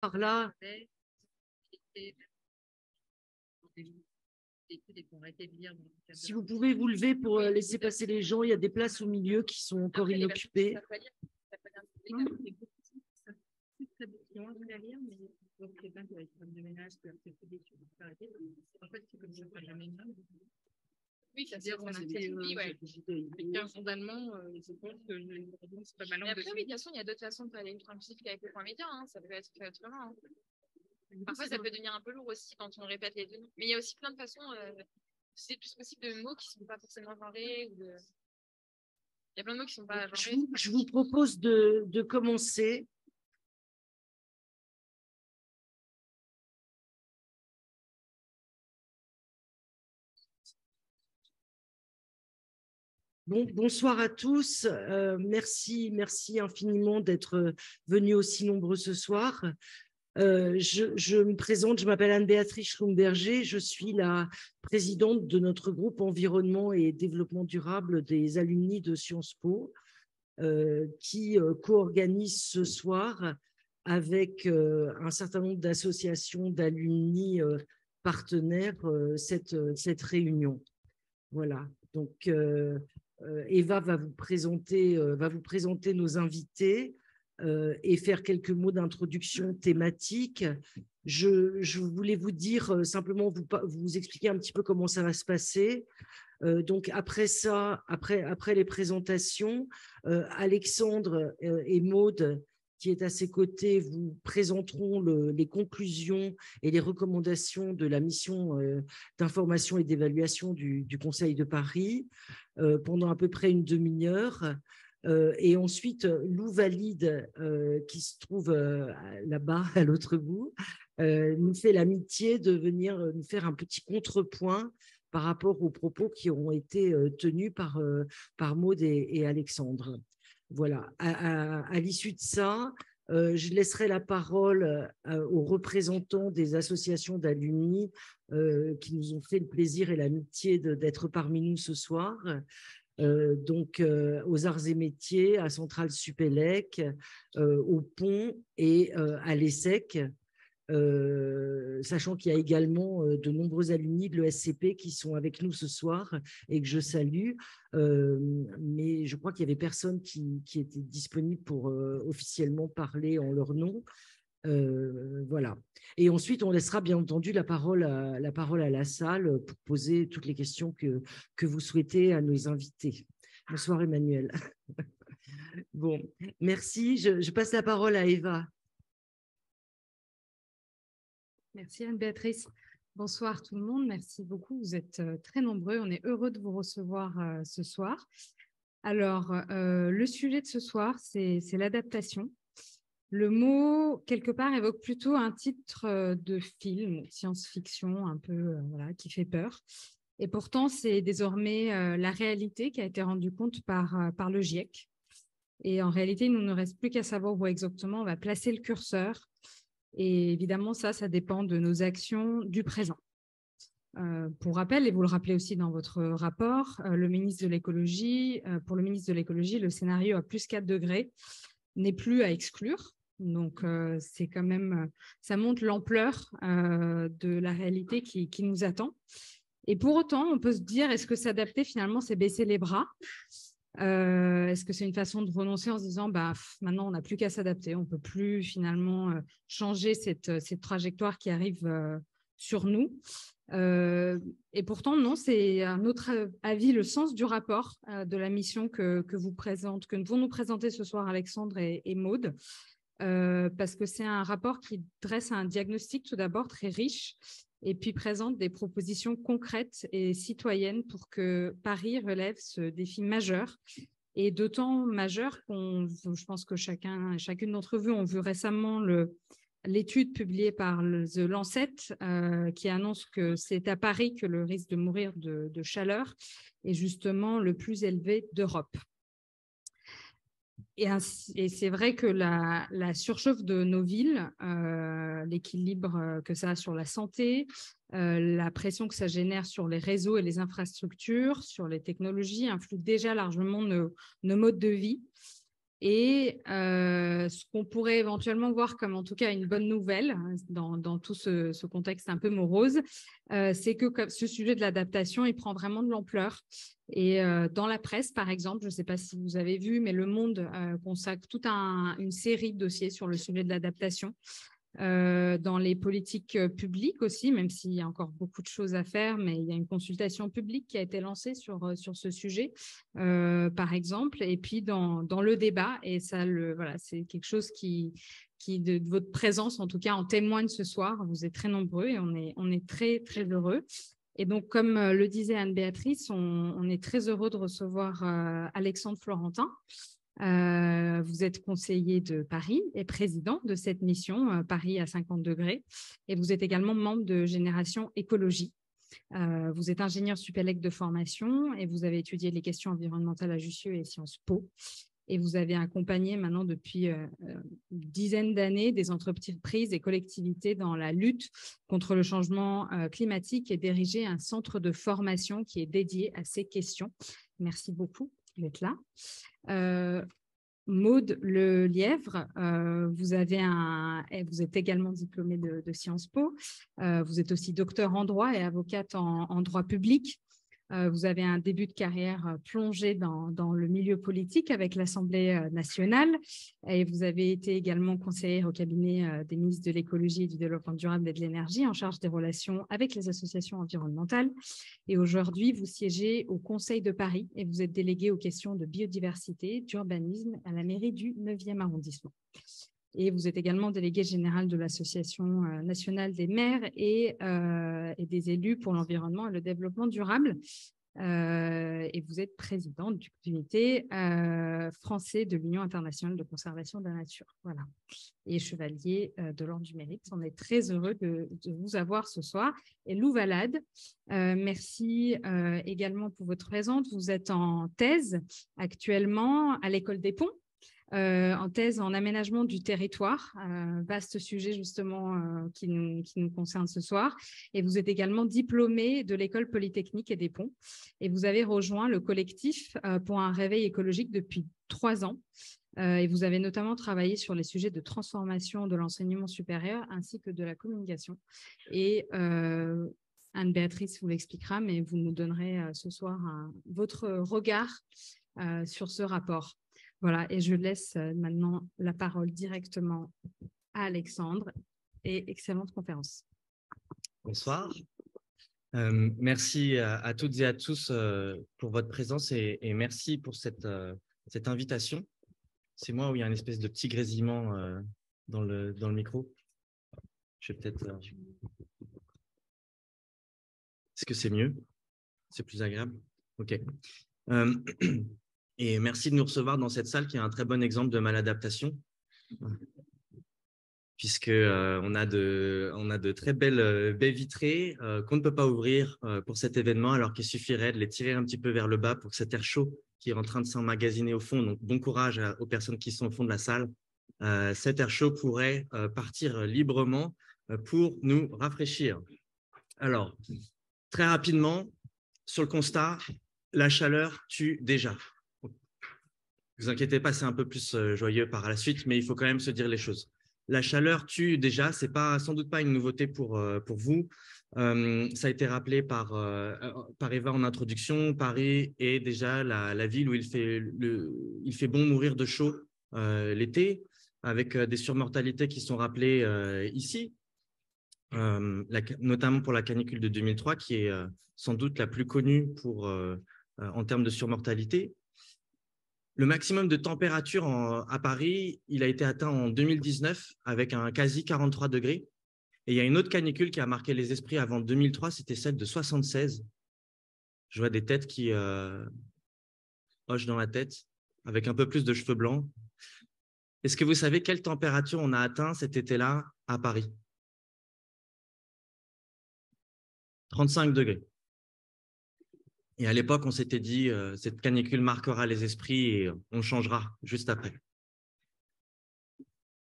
par là. Si vous pouvez vous lever pour laisser passer les gens, il y a des places au milieu qui sont encore inoccupées. Oui, c'est-à-dire qu'on a fait un fondaments, je pense que c'est pas mal. Mais après, oui, de toute façon, il y a d'autres façons de faire l'électron inclusif qu'avec le point média, hein. Ça peut être fait autrement. Hein. Parfois, ça peut devenir un peu lourd aussi quand on répète les deux. Mais il y a aussi plein de façons, c'est plus possible de mots qui ne sont pas forcément genrés. Ou de... Il y a plein de mots qui ne sont pas genrés. Je vous propose de commencer. Bon, bonsoir à tous. Merci infiniment d'être venus aussi nombreux ce soir. Je me présente, je m'appelle Anne-Béatrice Schlumberger, je suis la présidente de notre groupe environnement et développement durable des alumni de Sciences Po, qui co-organise ce soir avec un certain nombre d'associations d'alumni partenaires cette réunion. Voilà, donc Eva va vous présenter nos invités et faire quelques mots d'introduction thématique. Je voulais vous dire simplement, vous expliquer un petit peu comment ça va se passer. Donc après ça, après les présentations, Alexandre et Maude, qui est à ses côtés, vous présenteront les conclusions et les recommandations de la mission d'information et d'évaluation du Conseil de Paris pendant à peu près une demi-heure. Et ensuite, Lou Valide, qui se trouve là-bas, à l'autre bout, nous fait l'amitié de venir nous faire un petit contrepoint par rapport aux propos qui ont été tenus par Maude et Alexandre. Voilà. À l'issue de ça, je laisserai la parole aux représentants des associations d'alumni qui nous ont fait le plaisir et l'amitié d'être parmi nous ce soir. Donc aux Arts et Métiers, à Centrale Supélec, au Pont et à l'ESSEC. Sachant qu'il y a également de nombreux alumni de l'ESCP qui sont avec nous ce soir et que je salue, mais je crois qu'il y avait personne qui était disponible pour officiellement parler en leur nom. Voilà. Et ensuite, on laissera bien entendu la parole à la salle pour poser toutes les questions que vous souhaitez à nos invités. Bonsoir Emmanuel. Bon, merci. Je passe la parole à Eva. Merci Anne-Béatrice. Bonsoir tout le monde, merci beaucoup. Vous êtes très nombreux, on est heureux de vous recevoir ce soir. Alors, le sujet de ce soir, c'est l'adaptation. Le mot, quelque part, évoque plutôt un titre de film, science-fiction, un peu voilà, qui fait peur. Et pourtant, c'est désormais la réalité qui a été rendue compte par le GIEC. Et en réalité, il ne nous reste plus qu'à savoir où exactement on va placer le curseur. Et évidemment, ça dépend de nos actions du présent. Pour rappel, et vous le rappelez aussi dans votre rapport, pour le ministre de l'écologie, le scénario à plus 4 degrés n'est plus à exclure. Donc, c'est quand même, ça montre l'ampleur de la réalité qui nous attend. Et pour autant, on peut se dire, est-ce que s'adapter finalement, c'est baisser les bras ? Est-ce que c'est une façon de renoncer en se disant maintenant on n'a plus qu'à s'adapter, on ne peut plus finalement changer cette trajectoire qui arrive sur nous et pourtant non, c'est un autre avis, le sens du rapport de la mission que vont nous présenter ce soir Alexandre et Maude, parce que c'est un rapport qui dresse un diagnostic tout d'abord très riche et puis présente des propositions concrètes et citoyennes pour que Paris relève ce défi majeur, et d'autant majeur je pense que chacune d'entre vous ont vu récemment l'étude publiée par The Lancet qui annonce que c'est à Paris que le risque de mourir de chaleur est justement le plus élevé d'Europe. Et c'est vrai que la surchauffe de nos villes, l'équilibre que ça a sur la santé, la pression que ça génère sur les réseaux et les infrastructures, sur les technologies, influe déjà largement nos modes de vie. Et ce qu'on pourrait éventuellement voir comme en tout cas une bonne nouvelle dans tout ce contexte un peu morose, c'est que ce sujet de l'adaptation, il prend vraiment de l'ampleur. Et dans la presse, par exemple, je ne sais pas si vous avez vu, mais Le Monde consacre toute une série de dossiers sur le sujet de l'adaptation. Dans les politiques publiques aussi, même s'il y a encore beaucoup de choses à faire, mais il y a une consultation publique qui a été lancée sur ce sujet, par exemple, et puis dans le débat, et ça, voilà, c'est quelque chose qui de votre présence, en tout cas, en témoigne ce soir. Vous êtes très nombreux et on est très, très heureux. Et donc, comme le disait Anne-Béatrice, on est très heureux de recevoir Alexandre Florentin. Vous êtes conseiller de Paris et président de cette mission Paris à 50 degrés, et vous êtes également membre de Génération Écologie. Vous êtes ingénieur supélec de formation et vous avez étudié les questions environnementales à Jussieu et Sciences Po. Et vous avez accompagné maintenant depuis une dizaine d'années des entreprises et collectivités dans la lutte contre le changement climatique et dirigé un centre de formation qui est dédié à ces questions. Merci beaucoup d'être là. Maude Le Lièvre, vous êtes également diplômée de Sciences Po. Vous êtes aussi docteur en droit et avocate en droit public. Vous avez un début de carrière plongé dans le milieu politique avec l'Assemblée nationale, et vous avez été également conseillère au cabinet des ministres de l'écologie et du développement durable et de l'énergie en charge des relations avec les associations environnementales. Et aujourd'hui, vous siégez au Conseil de Paris et vous êtes déléguée aux questions de biodiversité, d'urbanisme à la mairie du 9e arrondissement. Et vous êtes également délégué général de l'Association nationale des maires et des élus pour l'environnement et le développement durable. Et vous êtes présidente du comité français de l'Union internationale de conservation de la nature. Voilà. Et chevalier de l'Ordre du Mérite. On est très heureux de vous avoir ce soir. Et Lou Valade, merci également pour votre présence. Vous êtes en thèse actuellement à l'École des Ponts. En thèse en aménagement du territoire, vaste sujet justement qui nous concerne ce soir. Et vous êtes également diplômé de l'École polytechnique et des Ponts. Et vous avez rejoint le collectif pour un réveil écologique depuis 3 ans. Et vous avez notamment travaillé sur les sujets de transformation de l'enseignement supérieur ainsi que de la communication. Et Anne-Béatrice vous l'expliquera, mais vous nous donnerez ce soir votre regard sur ce rapport. Voilà, et je laisse maintenant la parole directement à Alexandre, et excellente conférence. Bonsoir. Merci à toutes et à tous pour votre présence et merci pour cette invitation. C'est moi où il y a une espèce de petit grésillement dans le micro. Je vais peut-être… Est-ce que c'est mieux? C'est plus agréable? Ok. Et merci de nous recevoir dans cette salle qui est un très bon exemple de maladaptation, puisqu'on a de très belles baies vitrées qu'on ne peut pas ouvrir pour cet événement, alors qu'il suffirait de les tirer un petit peu vers le bas pour que cet air chaud qui est en train de s'emmagasiner au fond, donc bon courage aux personnes qui sont au fond de la salle, cet air chaud pourrait partir librement pour nous rafraîchir. Alors, très rapidement, sur le constat, la chaleur tue déjà. Ne vous inquiétez pas, c'est un peu plus joyeux par la suite, mais il faut quand même se dire les choses. La chaleur tue déjà, ce n'est sans doute pas une nouveauté pour vous. Ça a été rappelé par Eva en introduction. Paris est déjà la ville où il fait bon mourir de chaud l'été, avec des surmortalités qui sont rappelées ici, notamment pour la canicule de 2003, qui est sans doute la plus connue en termes de surmortalité. Le maximum de température à Paris, il a été atteint en 2019 avec un quasi 43 degrés. Et il y a une autre canicule qui a marqué les esprits avant 2003, c'était celle de 76. Je vois des têtes qui hochent dans la tête avec un peu plus de cheveux blancs. Est-ce que vous savez quelle température on a atteint cet été-là à Paris? 35 degrés. Et à l'époque, on s'était dit, cette canicule marquera les esprits et on changera juste après.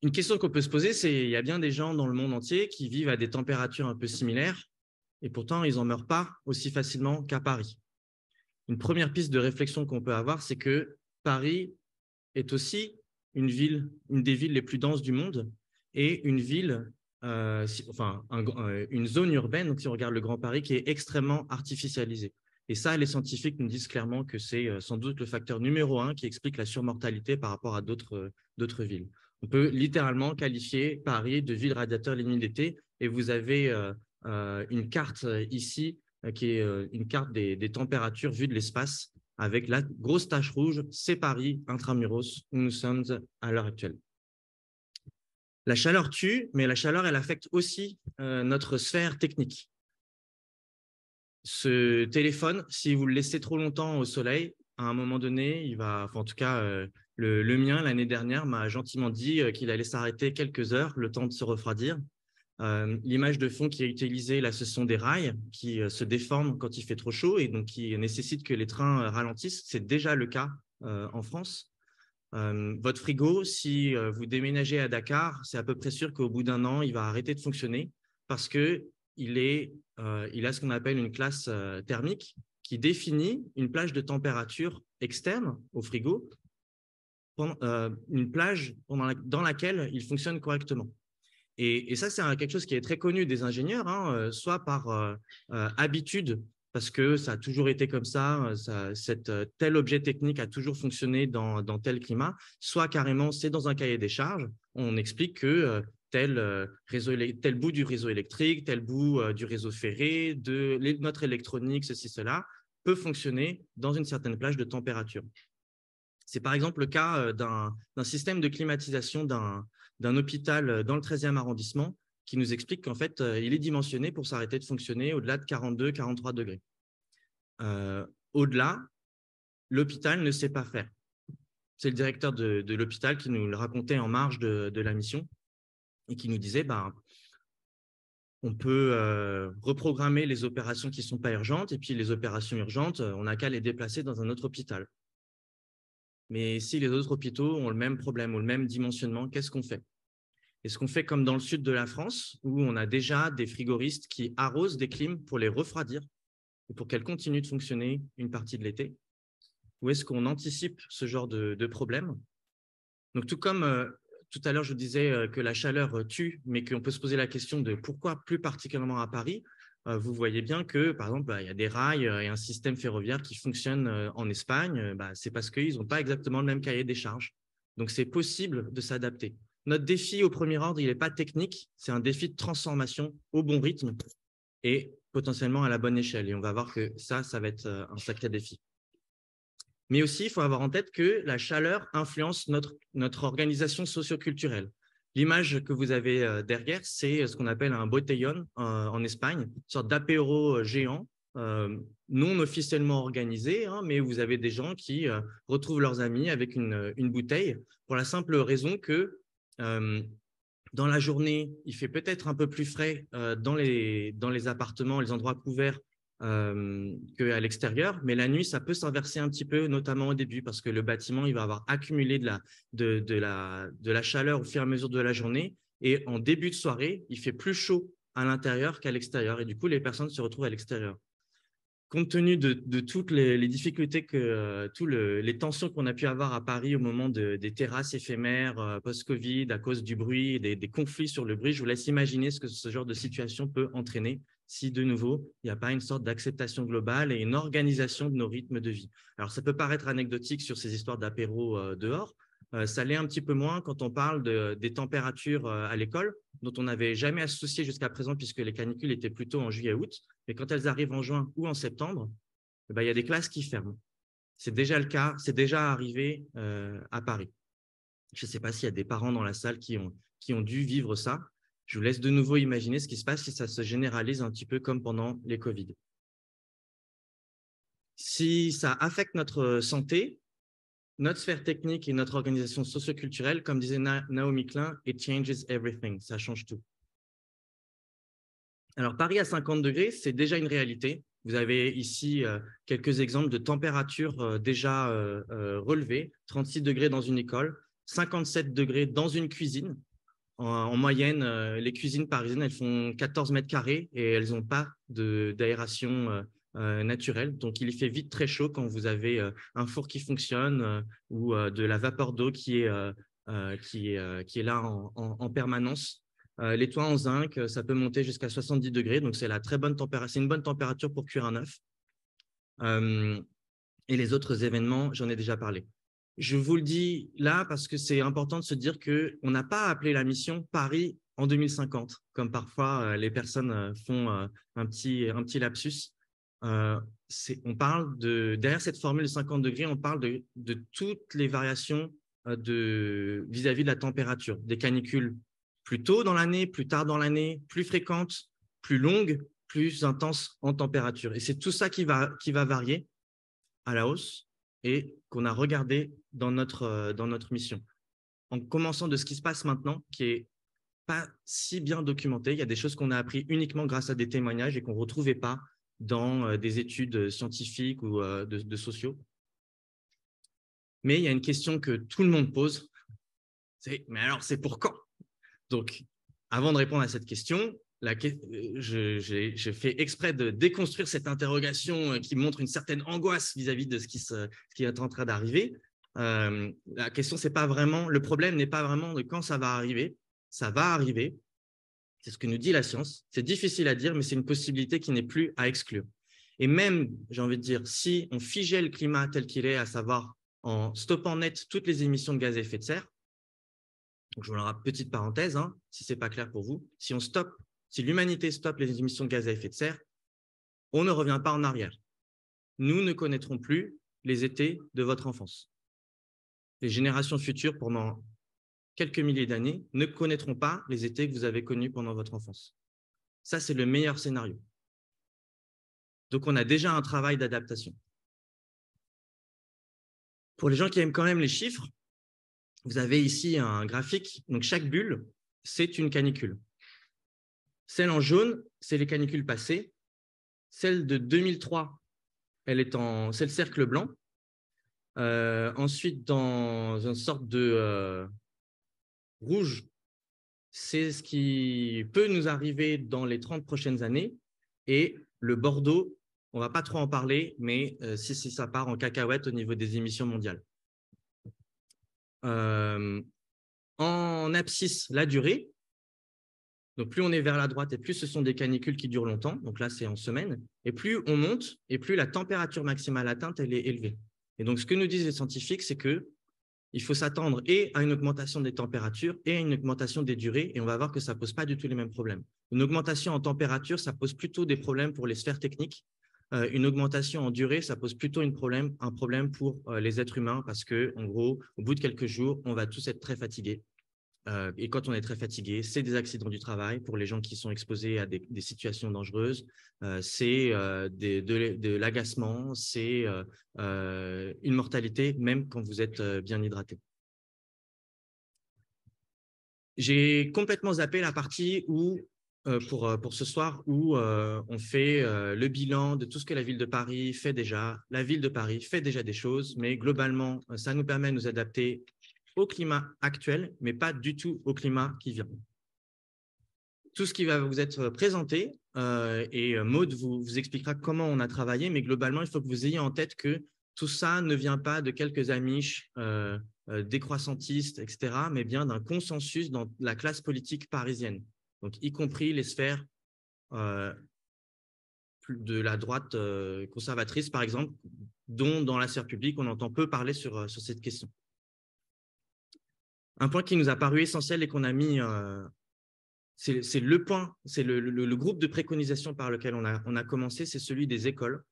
Une question qu'on peut se poser, c'est il y a bien des gens dans le monde entier qui vivent à des températures un peu similaires et pourtant, ils n'en meurent pas aussi facilement qu'à Paris. Une première piste de réflexion qu'on peut avoir, c'est que Paris est aussi une des villes les plus denses du monde et une ville, une zone urbaine, donc si on regarde le Grand Paris, qui est extrêmement artificialisée. Et ça, les scientifiques nous disent clairement que c'est sans doute le facteur numéro 1 qui explique la surmortalité par rapport à d'autres villes. On peut littéralement qualifier Paris de ville radiateur limite d'été, et vous avez une carte ici qui est une carte des températures vues de l'espace, avec la grosse tache rouge, c'est Paris intramuros où nous sommes à l'heure actuelle. La chaleur tue, mais la chaleur, elle affecte aussi notre sphère technique. Ce téléphone, si vous le laissez trop longtemps au soleil, à un moment donné, il va, enfin, en tout cas, le mien, l'année dernière, m'a gentiment dit qu'il allait s'arrêter quelques heures, le temps de se refroidir. L'image de fond qui est utilisée, là, ce sont des rails qui se déforment quand il fait trop chaud et donc qui nécessitent que les trains ralentissent. C'est déjà le cas en France. Votre frigo, si vous déménagez à Dakar, c'est à peu près sûr qu'au bout d'un an, il va arrêter de fonctionner parce qu'il a ce qu'on appelle une classe thermique qui définit une plage de température externe au frigo, une plage dans laquelle il fonctionne correctement. Et ça, c'est quelque chose qui est très connu des ingénieurs, hein, soit par habitude, parce que ça a toujours été comme ça, tel objet technique a toujours fonctionné dans tel climat, soit carrément, c'est dans un cahier des charges, on explique que tel bout du réseau électrique, tel bout du réseau ferré, notre électronique, ceci, cela, peut fonctionner dans une certaine plage de température. C'est par exemple le cas d'un système de climatisation d'un hôpital dans le 13e arrondissement qui nous explique qu'en fait, il est dimensionné pour s'arrêter de fonctionner au-delà de 42-43 degrés. Au-delà, l'hôpital ne sait pas faire. C'est le directeur de l'hôpital qui nous le racontait en marge de la mission et qui nous disait on peut reprogrammer les opérations qui ne sont pas urgentes et puis les opérations urgentes, on n'a qu'à les déplacer dans un autre hôpital. Mais si les autres hôpitaux ont le même problème ou le même dimensionnement, qu'est-ce qu'on fait? Est-ce qu'on fait comme dans le sud de la France, où on a déjà des frigoristes qui arrosent des clims pour les refroidir et pour qu'elles continuent de fonctionner une partie de l'été? Ou est-ce qu'on anticipe ce genre de problème? Donc, tout comme tout à l'heure, je disais que la chaleur tue, mais qu'on peut se poser la question de pourquoi plus particulièrement à Paris, vous voyez bien que, par exemple, il y a des rails et un système ferroviaire qui fonctionne en Espagne. C'est parce qu'ils n'ont pas exactement le même cahier des charges. Donc, c'est possible de s'adapter. Notre défi au premier ordre, il n'est pas technique, c'est un défi de transformation au bon rythme et potentiellement à la bonne échelle. Et on va voir que ça va être un sacré défi. Mais aussi, il faut avoir en tête que la chaleur influence notre organisation socio-culturelle. L'image que vous avez derrière, c'est ce qu'on appelle un botellón en Espagne, une sorte d'apéro géant, non officiellement organisé, hein, mais vous avez des gens qui retrouvent leurs amis avec une bouteille pour la simple raison que dans la journée, il fait peut-être un peu plus frais dans les appartements, les endroits couverts, qu'à l'extérieur, mais la nuit, ça peut s'inverser un petit peu, notamment au début, parce que le bâtiment, il va avoir accumulé de la chaleur au fur et à mesure de la journée, et en début de soirée, il fait plus chaud à l'intérieur qu'à l'extérieur, et du coup, les personnes se retrouvent à l'extérieur. Compte tenu de toutes les difficultés, les tensions qu'on a pu avoir à Paris au moment des terrasses éphémères post-Covid, à cause du bruit, des conflits sur le bruit, je vous laisse imaginer ce que ce genre de situation peut entraîner si, de nouveau, il n'y a pas une sorte d'acceptation globale et une organisation de nos rythmes de vie. Alors, ça peut paraître anecdotique sur ces histoires d'apéro dehors. Ça l'est un petit peu moins quand on parle des températures à l'école, dont on n'avait jamais associé jusqu'à présent, puisque les canicules étaient plutôt en juillet-août. Mais quand elles arrivent en juin ou en septembre, il y a des classes qui ferment. C'est déjà le cas, c'est déjà arrivé à Paris. Je ne sais pas s'il y a des parents dans la salle qui ont dû vivre ça. Je vous laisse de nouveau imaginer ce qui se passe si ça se généralise un petit peu comme pendant les Covid. Si ça affecte notre santé, notre sphère technique et notre organisation socio-culturelle, comme disait Naomi Klein, « it changes everything », ça change tout. Alors, Paris à 50 degrés, c'est déjà une réalité. Vous avez ici quelques exemples de températures déjà relevées, 36 degrés dans une école, 57 degrés dans une cuisine. En moyenne, les cuisines parisiennes, elles font 14 mètres carrés et elles n'ont pas d'aération naturelle. Donc, il y fait vite très chaud quand vous avez un four qui fonctionne ou de la vapeur d'eau qui est qui est là en permanence. Les toits en zinc, ça peut monter jusqu'à 70 degrés, donc c'est une bonne température pour cuire un œuf. Et les autres événements, j'en ai déjà parlé. Je vous le dis là parce que c'est important de se dire qu'on n'a pas appelé la mission Paris en 2050, comme parfois les personnes font un petit lapsus. On parle derrière cette formule de 50 degrés, on parle de toutes les variations vis-à-vis de la température, des canicules plus tôt dans l'année, plus tard dans l'année, plus fréquentes, plus longues, plus intenses en température. Et c'est tout ça qui va varier à la hausse et qu'on a regardé dans notre mission. En commençant de ce qui se passe maintenant, qui est pas si bien documenté, il y a des choses qu'on a appris uniquement grâce à des témoignages et qu'on ne retrouvait pas dans des études scientifiques ou de sociaux. Mais il y a une question que tout le monde pose, mais alors c'est pour quand? Donc, avant de répondre à cette question, j'ai fait exprès de déconstruire cette interrogation qui montre une certaine angoisse vis-à-vis de ce qui est en train d'arriver. La question, c'est pas vraiment, le problème n'est pas vraiment de quand ça va arriver. Ça va arriver. C'est ce que nous dit la science. C'est difficile à dire, mais c'est une possibilité qui n'est plus à exclure. Et même, j'ai envie de dire, si on figeait le climat tel qu'il est, à savoir en stoppant net toutes les émissions de gaz à effet de serre, donc je vous le rappelle, petite parenthèse, si ce n'est pas clair pour vous, si l'humanité stoppe les émissions de gaz à effet de serre, on ne revient pas en arrière. Nous ne connaîtrons plus les étés de votre enfance. Les générations futures, pendant quelques milliers d'années, ne connaîtront pas les étés que vous avez connus pendant votre enfance. Ça, c'est le meilleur scénario. Donc, on a déjà un travail d'adaptation. Pour les gens qui aiment quand même les chiffres, vous avez ici un graphique. Donc, chaque bulle, c'est une canicule. Celle en jaune, c'est les canicules passées. Celle de 2003, c'est le cercle blanc. Ensuite, dans une sorte de rouge, c'est ce qui peut nous arriver dans les 30 prochaines années. Et le bordeaux, on ne va pas trop en parler, mais si ça part en cacahuète au niveau des émissions mondiales. En abscisse, la durée. Donc, plus on est vers la droite et plus ce sont des canicules qui durent longtemps. Donc là, c'est en semaines. Et plus on monte et plus la température maximale atteinte, elle est élevée. Et donc, ce que nous disent les scientifiques, c'est qu'il faut s'attendre et à une augmentation des températures et à une augmentation des durées. Et on va voir que ça ne pose pas du tout les mêmes problèmes. Une augmentation en température, ça pose plutôt des problèmes pour les sphères techniques. Une augmentation en durée, ça pose plutôt un problème pour les êtres humains parce qu'en gros, au bout de quelques jours, on va tous être très fatigués. Et quand on est très fatigué, c'est des accidents du travail pour les gens qui sont exposés à des situations dangereuses, c'est de l'agacement, c'est une mortalité, même quand vous êtes bien hydraté. J'ai complètement zappé la partie où, pour ce soir où on fait le bilan de tout ce que la ville de Paris fait déjà. La ville de Paris fait déjà des choses, mais globalement, ça nous permet de nous adapter au climat actuel, mais pas du tout au climat qui vient. Tout ce qui va vous être présenté, et Maud vous expliquera comment on a travaillé, mais globalement, il faut que vous ayez en tête que tout ça ne vient pas de quelques amiches décroissantistes, etc., mais bien d'un consensus dans la classe politique parisienne, donc y compris les sphères de la droite conservatrice, par exemple, dont dans la sphère publique, on entend peu parler sur cette question. Un point qui nous a paru essentiel et qu'on a mis, c'est le groupe de préconisation par lequel on a commencé, c'est celui des écoles,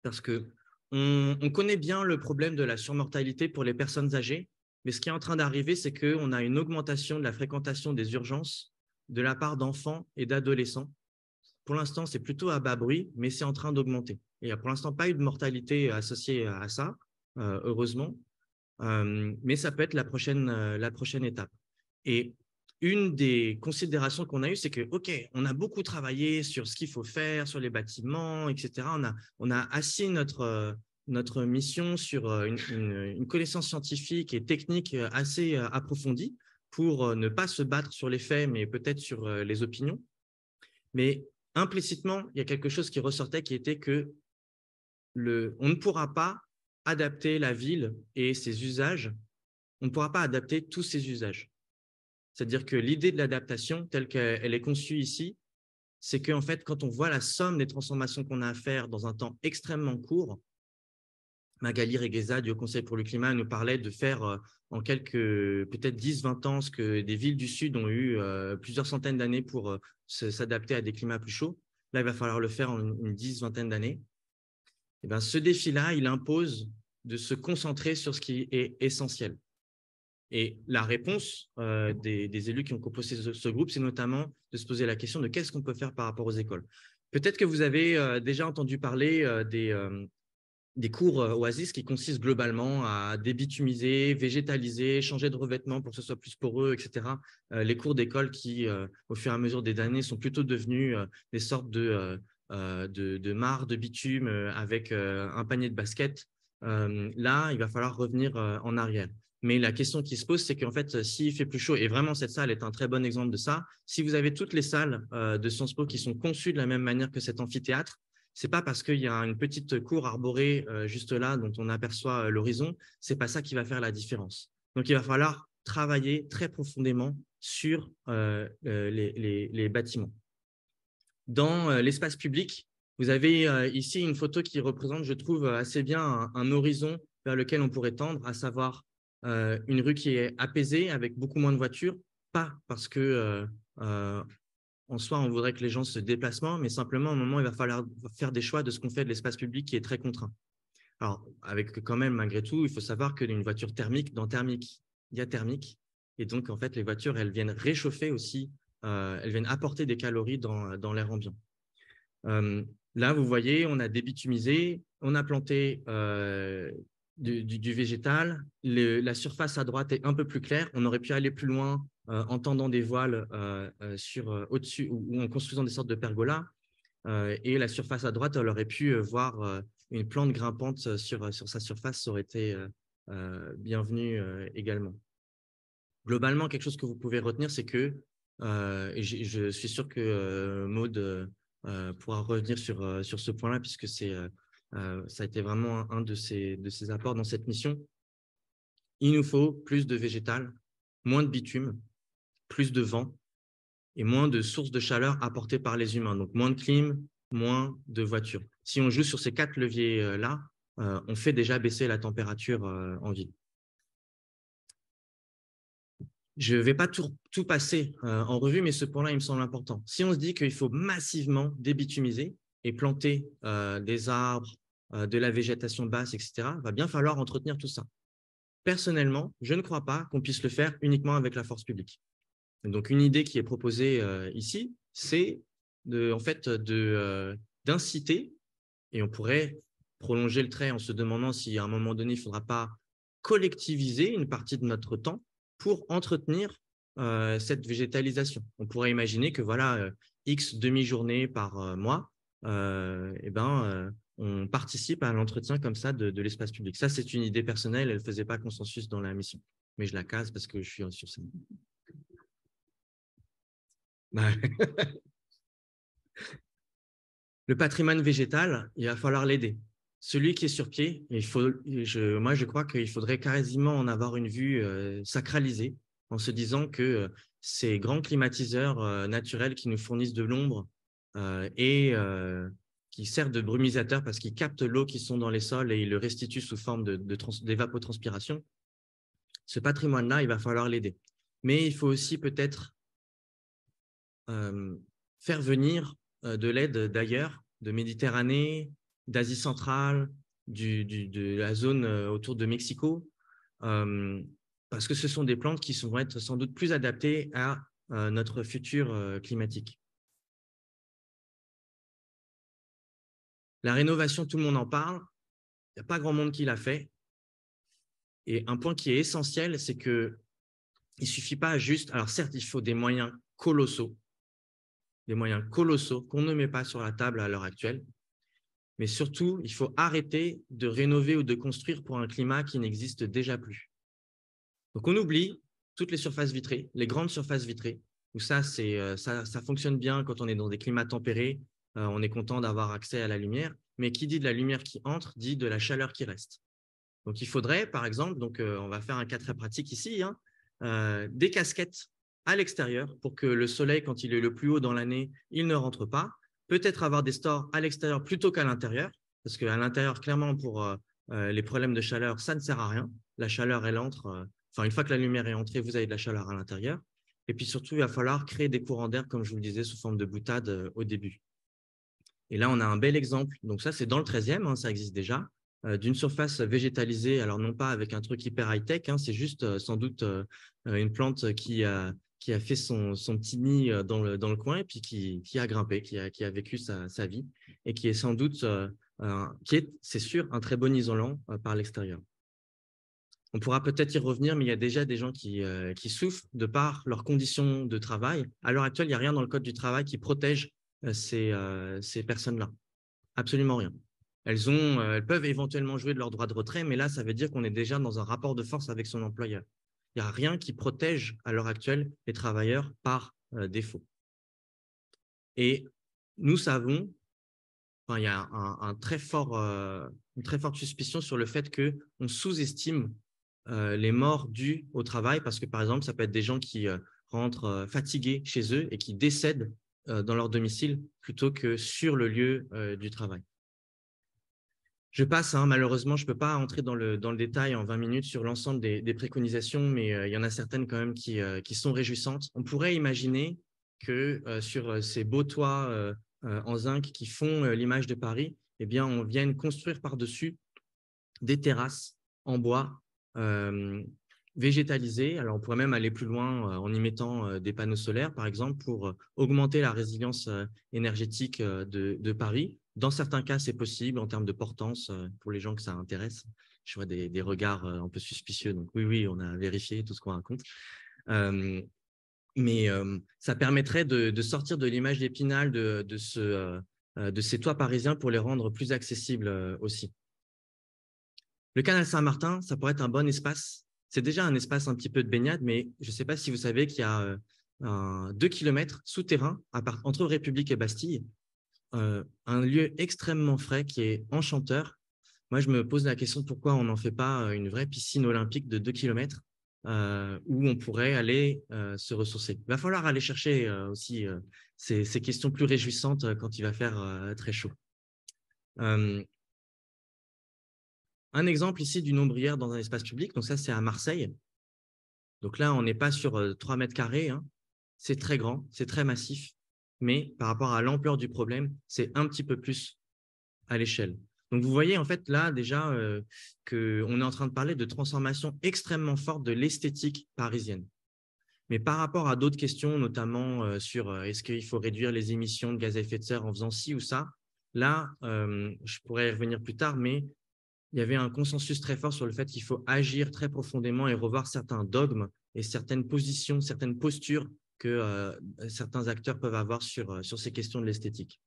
parce qu'on connaît bien le problème de la surmortalité pour les personnes âgées, mais ce qui est en train d'arriver, c'est qu'on a une augmentation de la fréquentation des urgences de la part d'enfants et d'adolescents. Pour l'instant, c'est plutôt à bas bruit, mais c'est en train d'augmenter. Il n'y a pour l'instant pas eu de mortalité associée à ça, heureusement. Mais ça peut être la prochaine étape. Et une des considérations qu'on a eues, c'est que, OK, on a beaucoup travaillé sur ce qu'il faut faire, sur les bâtiments, etc. On a assis notre mission sur une connaissance scientifique et technique assez approfondie pour ne pas se battre sur les faits, mais peut-être sur les opinions. Mais implicitement, il y a quelque chose qui ressortait qui était que on ne pourra pas adapter la ville et ses usages on ne pourra pas adapter tous ces usages. C'est-à-dire que l'idée de l'adaptation, telle qu'elle est conçue ici, c'est qu'en fait, quand on voit la somme des transformations qu'on a à faire dans un temps extrêmement court, Magali Regueza du Haut Conseil pour le climat nous parlait de faire en quelques, peut-être 10-20 ans, ce que des villes du Sud ont eu plusieurs centaines d'années pour s'adapter à des climats plus chauds. Là, il va falloir le faire en une 10-20aine d'années. Et bien, ce défi-là, il impose de se concentrer sur ce qui est essentiel. Et la réponse des élus qui ont composé ce groupe, c'est notamment de se poser la question de qu'est-ce qu'on peut faire par rapport aux écoles. Peut-être que vous avez déjà entendu parler des cours Oasis qui consistent globalement à débitumiser, végétaliser, changer de revêtement pour que ce soit plus poreux, etc. Les cours d'école qui, au fur et à mesure des années, sont plutôt devenus des sortes de mares de bitume avec un panier de basket. Là, il va falloir revenir en arrière. Mais la question qui se pose, c'est qu'en fait, s'il fait plus chaud, et vraiment cette salle est un très bon exemple de ça, si vous avez toutes les salles de Sciences Po qui sont conçues de la même manière que cet amphithéâtre, ce n'est pas parce qu'il y a une petite cour arborée juste là dont on aperçoit l'horizon, ce n'est pas ça qui va faire la différence. Donc, il va falloir travailler très profondément sur les bâtiments. Dans l'espace public, vous avez ici une photo qui représente, je trouve, assez bien un horizon vers lequel on pourrait tendre, à savoir une rue qui est apaisée avec beaucoup moins de voitures, pas parce que en soi, on voudrait que les gens se déplacent moins, mais simplement, à un moment, il va falloir faire des choix de ce qu'on fait de l'espace public qui est très contraint. Alors, avec quand même, malgré tout, il faut savoir qu'une voiture thermique, dans thermique, il y a thermique. Et donc, en fait, les voitures, elles viennent réchauffer aussi, elles viennent apporter des calories dans l'air ambiant. Là, vous voyez, on a débitumisé, on a planté du végétal. La surface à droite est un peu plus claire. On aurait pu aller plus loin en tendant des voiles au-dessus ou en construisant des sortes de pergolas. Et la surface à droite, elle aurait pu voir une plante grimpante sur sa surface. Ça aurait été bienvenu également. Globalement, quelque chose que vous pouvez retenir, c'est que, et je suis sûr que Maud pourra revenir sur ce point-là, puisque ça a été vraiment un de ses apports dans cette mission. Il nous faut plus de végétal, moins de bitume, plus de vent et moins de sources de chaleur apportées par les humains. Donc, moins de clim, moins de voitures. Si on joue sur ces 4 leviers-là, on fait déjà baisser la température en ville. Je ne vais pas tout passer en revue, mais ce point-là, il me semble important. Si on se dit qu'il faut massivement débitumiser et planter des arbres, de la végétation basse, etc., il va bien falloir entretenir tout ça. Personnellement, je ne crois pas qu'on puisse le faire uniquement avec la force publique. Donc, une idée qui est proposée ici, c'est d'inciter, et on pourrait prolonger le trait en se demandant si à un moment donné, il ne faudra pas collectiviser une partie de notre temps pour entretenir cette végétalisation. On pourrait imaginer que voilà, X demi-journées par mois, on participe à l'entretien comme ça de l'espace public. Ça, c'est une idée personnelle, elle ne faisait pas consensus dans la mission. Mais je la case parce que je suis sur scène. Le patrimoine végétal, il va falloir l'aider. Celui qui est sur pied, moi, je crois qu'il faudrait quasiment en avoir une vue sacralisée en se disant que ces grands climatiseurs naturels qui nous fournissent de l'ombre et qui servent de brumisateurs parce qu'ils captent l'eau qui sont dans les sols et ils le restituent sous forme d'évapotranspiration, ce patrimoine-là, il va falloir l'aider. Mais il faut aussi peut-être faire venir de l'aide d'ailleurs, de Méditerranée, d'Asie centrale, de la zone autour de Mexico, parce que ce sont des plantes qui vont être sans doute plus adaptées à notre futur climatique. La rénovation, tout le monde en parle, il n'y a pas grand monde qui l'a fait. Et un point qui est essentiel, c'est qu'il ne suffit pas juste… Alors certes, il faut des moyens colossaux qu'on ne met pas sur la table à l'heure actuelle. Mais surtout, il faut arrêter de rénover ou de construire pour un climat qui n'existe déjà plus. Donc, on oublie toutes les surfaces vitrées, les grandes surfaces vitrées, où ça fonctionne bien quand on est dans des climats tempérés, on est content d'avoir accès à la lumière, mais qui dit de la lumière qui entre, dit de la chaleur qui reste. Donc, il faudrait, par exemple, on va faire un cas très pratique ici, hein, des casquettes à l'extérieur pour que le soleil, quand il est le plus haut dans l'année, il ne rentre pas. Peut-être avoir des stores à l'extérieur plutôt qu'à l'intérieur, parce qu'à l'intérieur, clairement, pour les problèmes de chaleur, ça ne sert à rien. La chaleur, elle entre. Enfin, une fois que la lumière est entrée, vous avez de la chaleur à l'intérieur. Et puis surtout, il va falloir créer des courants d'air, comme je vous le disais, sous forme de boutade au début. Et là, on a un bel exemple. Donc ça, c'est dans le 13e, hein, ça existe déjà, d'une surface végétalisée. Alors non pas avec un truc hyper high-tech, hein, c'est juste sans doute une plante qui a fait son petit nid dans le coin et puis qui a grimpé, qui a vécu sa vie et qui est sans doute, c'est sûr, un très bon isolant par l'extérieur. On pourra peut-être y revenir, mais il y a déjà des gens qui souffrent de par leurs conditions de travail. À l'heure actuelle, il n'y a rien dans le code du travail qui protège ces personnes-là. Absolument rien. Elles peuvent éventuellement jouer de leur droit de retrait, mais là, ça veut dire qu'on est déjà dans un rapport de force avec son employeur. Il n'y a rien qui protège à l'heure actuelle les travailleurs par défaut. Et nous savons, enfin, il y a une très forte suspicion sur le fait qu'on sous-estime les morts dues au travail, parce que, par exemple, ça peut être des gens qui rentrent fatigués chez eux et qui décèdent dans leur domicile plutôt que sur le lieu du travail. Je passe, hein, malheureusement, je ne peux pas entrer dans le détail en 20 minutes sur l'ensemble des préconisations, mais il y en a certaines quand même qui sont réjouissantes. On pourrait imaginer que sur ces beaux toits en zinc qui font l'image de Paris, eh bien, on vienne construire par-dessus des terrasses en bois végétalisées. Alors, on pourrait même aller plus loin en y mettant des panneaux solaires, par exemple, pour augmenter la résilience énergétique de Paris. Dans certains cas, c'est possible en termes de portance pour les gens que ça intéresse. Je vois des regards un peu suspicieux. Donc, oui, on a vérifié tout ce qu'on raconte. Mais ça permettrait de sortir de l'image d'Épinal de ces toits parisiens pour les rendre plus accessibles aussi. Le canal Saint-Martin, ça pourrait être un bon espace. C'est déjà un espace un petit peu de baignade, mais je ne sais pas si vous savez qu'il y a 2 kilomètres souterrains entre République et Bastille, un lieu extrêmement frais qui est enchanteur. Moi, je me pose la question de pourquoi on n'en fait pas une vraie piscine olympique de 2 kilomètres où on pourrait aller se ressourcer. Il va falloir aller chercher aussi ces questions plus réjouissantes quand il va faire très chaud. Un exemple ici d'une ombrière dans un espace public, donc ça c'est à Marseille. Donc là, on n'est pas sur 3 mètres carrés, hein. C'est très grand, c'est très massif, mais par rapport à l'ampleur du problème, c'est un petit peu plus à l'échelle. Donc vous voyez en fait là déjà qu'on est en train de parler de transformation extrêmement forte de l'esthétique parisienne. Mais par rapport à d'autres questions, notamment sur est-ce qu'il faut réduire les émissions de gaz à effet de serre en faisant ci ou ça, là, je pourrais y revenir plus tard, mais il y avait un consensus très fort sur le fait qu'il faut agir très profondément et revoir certains dogmes et certaines positions, certaines postures que certains acteurs peuvent avoir sur ces questions de l'esthétique.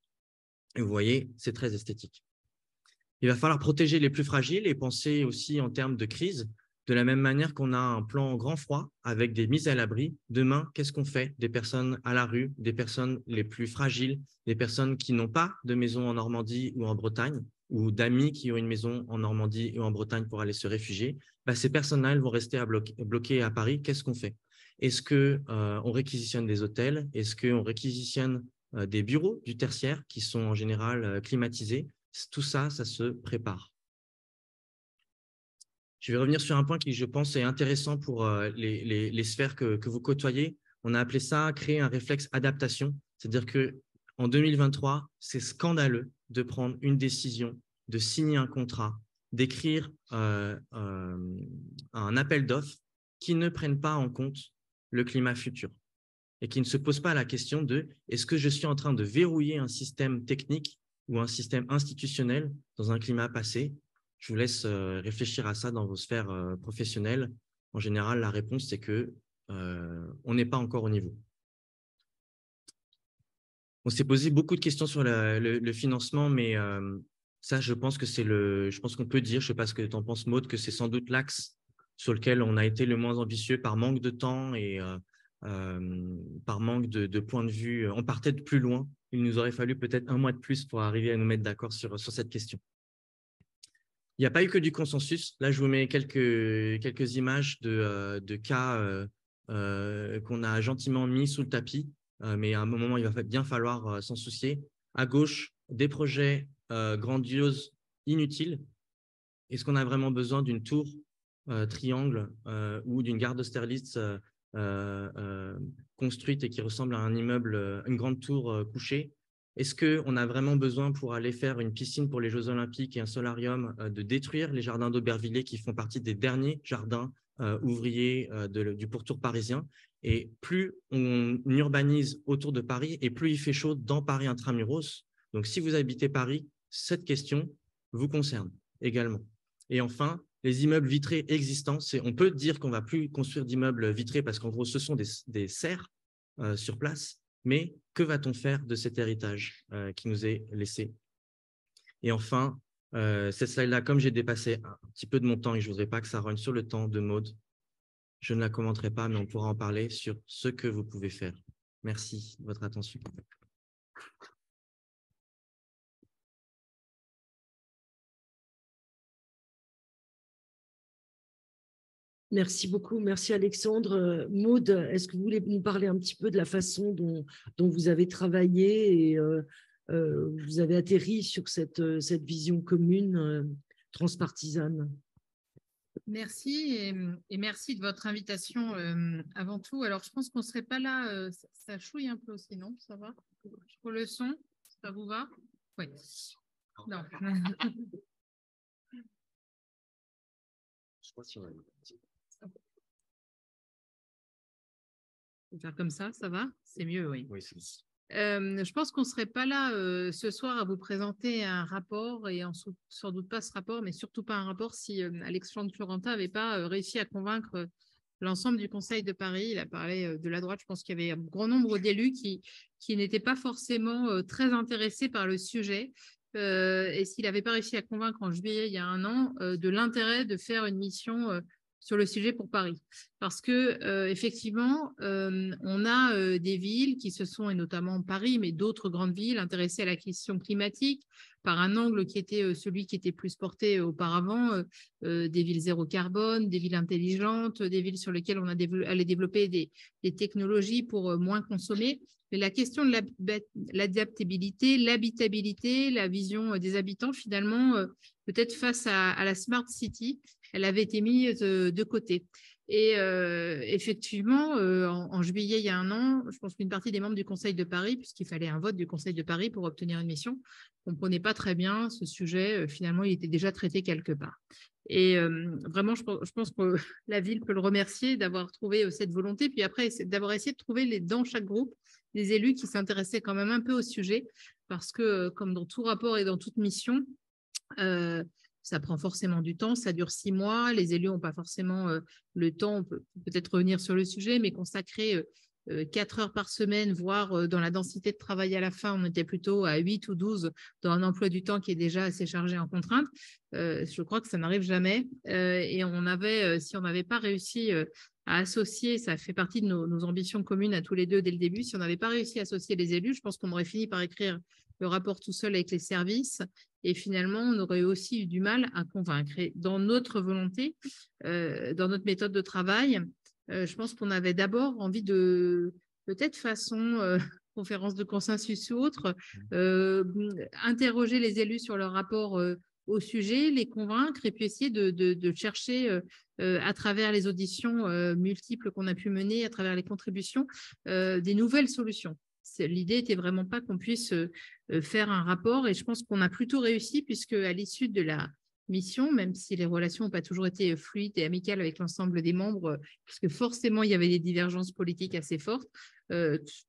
Et vous voyez, c'est très esthétique. Il va falloir protéger les plus fragiles et penser aussi en termes de crise, de la même manière qu'on a un plan grand froid avec des mises à l'abri. Demain, qu'est-ce qu'on fait des personnes à la rue, des personnes les plus fragiles, des personnes qui n'ont pas de maison en Normandie ou en Bretagne, ou d'amis qui ont une maison en Normandie ou en Bretagne pour aller se réfugier, ces personnes-là, elles vont rester bloquées à Paris. Qu'est-ce qu'on fait? Est-ce qu'on réquisitionne des hôtels? Est-ce qu'on réquisitionne des bureaux du tertiaire qui sont en général climatisés? Tout ça, ça se prépare. Je vais revenir sur un point qui, je pense, est intéressant pour les sphères que vous côtoyez. On a appelé ça créer un réflexe adaptation. C'est-à-dire qu'en 2023, c'est scandaleux de prendre une décision, de signer un contrat, d'écrire un appel d'offres qui ne prennent pas en compte le climat futur et qui ne se posent pas la question de est-ce que je suis en train de verrouiller un système technique ou un système institutionnel dans un climat passé? Je vous laisse réfléchir à ça dans vos sphères professionnelles. En général, la réponse, c'est qu'on n'est pas encore au niveau. On s'est posé beaucoup de questions sur le financement, mais ça, je pense que je pense qu'on peut dire, je ne sais pas ce que tu en penses, Maud, que c'est sans doute l'axe sur lequel on a été le moins ambitieux par manque de temps et par manque de point de vue. On partait de plus loin. Il nous aurait fallu peut-être un mois de plus pour arriver à nous mettre d'accord sur cette question. Il n'y a pas eu que du consensus. Là, je vous mets quelques images de cas qu'on a gentiment mis sous le tapis, mais à un moment, il va bien falloir s'en soucier. À gauche, des projets grandioses, inutiles. Est-ce qu'on a vraiment besoin d'une tour triangle ou d'une gare d'Austerlitz construite et qui ressemble à un immeuble, une grande tour couchée? Est-ce qu'on a vraiment besoin, pour aller faire une piscine pour les Jeux Olympiques et un solarium, de détruire les jardins d'Aubervilliers qui font partie des derniers jardins ouvriers du pourtour parisien? Et plus on urbanise autour de Paris et plus il fait chaud dans Paris intramuros. Donc, si vous habitez Paris, cette question vous concerne également. Et enfin, les immeubles vitrés existants, on peut dire qu'on ne va plus construire d'immeubles vitrés parce qu'en gros, ce sont des serres sur place. Mais que va-t-on faire de cet héritage qui nous est laissé? Et enfin, cette slide-là, comme j'ai dépassé un petit peu de mon temps et je ne voudrais pas que ça rogne sur le temps de Maud, je ne la commenterai pas, mais on pourra en parler sur ce que vous pouvez faire. Merci de votre attention. Merci beaucoup. Merci Alexandre. Maud, est-ce que vous voulez nous parler un petit peu de la façon dont vous avez travaillé et vous avez atterri sur cette vision commune transpartisane? Merci et merci de votre invitation avant tout. Alors, je pense qu'on ne serait pas là, ça chouille un peu aussi, non? Ça va? Pour le son, ça vous va? Oui. Non. Je crois qu'on a... Faire comme ça va? C'est mieux, oui. Oui, c'est... Je pense qu'on ne serait pas là ce soir à vous présenter un rapport et sans doute pas ce rapport, mais surtout pas un rapport si Alexandre Florentin n'avait pas réussi à convaincre l'ensemble du Conseil de Paris. Il a parlé de la droite. Je pense qu'il y avait un grand nombre d'élus qui n'étaient pas forcément très intéressés par le sujet. Et s'il n'avait pas réussi à convaincre en juillet, il y a un an, de l'intérêt de faire une mission sur le sujet pour Paris. Parce que effectivement, on a des villes qui se sont, et notamment Paris, mais d'autres grandes villes, intéressées à la question climatique par un angle qui était celui qui était plus porté auparavant, des villes zéro carbone, des villes intelligentes, des villes sur lesquelles on allait développer des technologies pour moins consommer. Mais la question de l'adaptabilité, l'habitabilité, la vision des habitants, finalement, peut-être face à la Smart City, elle avait été mise de côté. Et effectivement, en juillet, il y a un an, je pense qu'une partie des membres du Conseil de Paris, puisqu'il fallait un vote du Conseil de Paris pour obtenir une mission, ne comprenaient pas très bien ce sujet. Finalement, il était déjà traité quelque part. Et vraiment, je pense que la ville peut le remercier d'avoir trouvé cette volonté, puis après, d'avoir essayé de trouver dans chaque groupe des élus qui s'intéressaient quand même un peu au sujet, parce que comme dans tout rapport et dans toute mission, ça prend forcément du temps, ça dure 6 mois, les élus n'ont pas forcément le temps, on peut peut-être revenir sur le sujet, mais consacrer 4 heures par semaine, voire dans la densité de travail à la fin, on était plutôt à 8 ou 12 dans un emploi du temps qui est déjà assez chargé en contraintes. Je crois que ça n'arrive jamais. Et si on n'avait pas réussi à associer, ça fait partie de nos ambitions communes à tous les deux dès le début, si on n'avait pas réussi à associer les élus, je pense qu'on aurait fini par écrire le rapport tout seul avec les services et finalement, on aurait aussi eu du mal à convaincre. Et dans notre volonté, dans notre méthode de travail, je pense qu'on avait d'abord envie de, peut-être façon conférence de consensus ou autre, interroger les élus sur leur rapport au sujet, les convaincre et puis essayer de chercher à travers les auditions multiples qu'on a pu mener, à travers les contributions, des nouvelles solutions. L'idée n'était vraiment pas qu'on puisse faire un rapport et je pense qu'on a plutôt réussi puisque à l'issue de la mission, même si les relations n'ont pas toujours été fluides et amicales avec l'ensemble des membres, puisque forcément il y avait des divergences politiques assez fortes,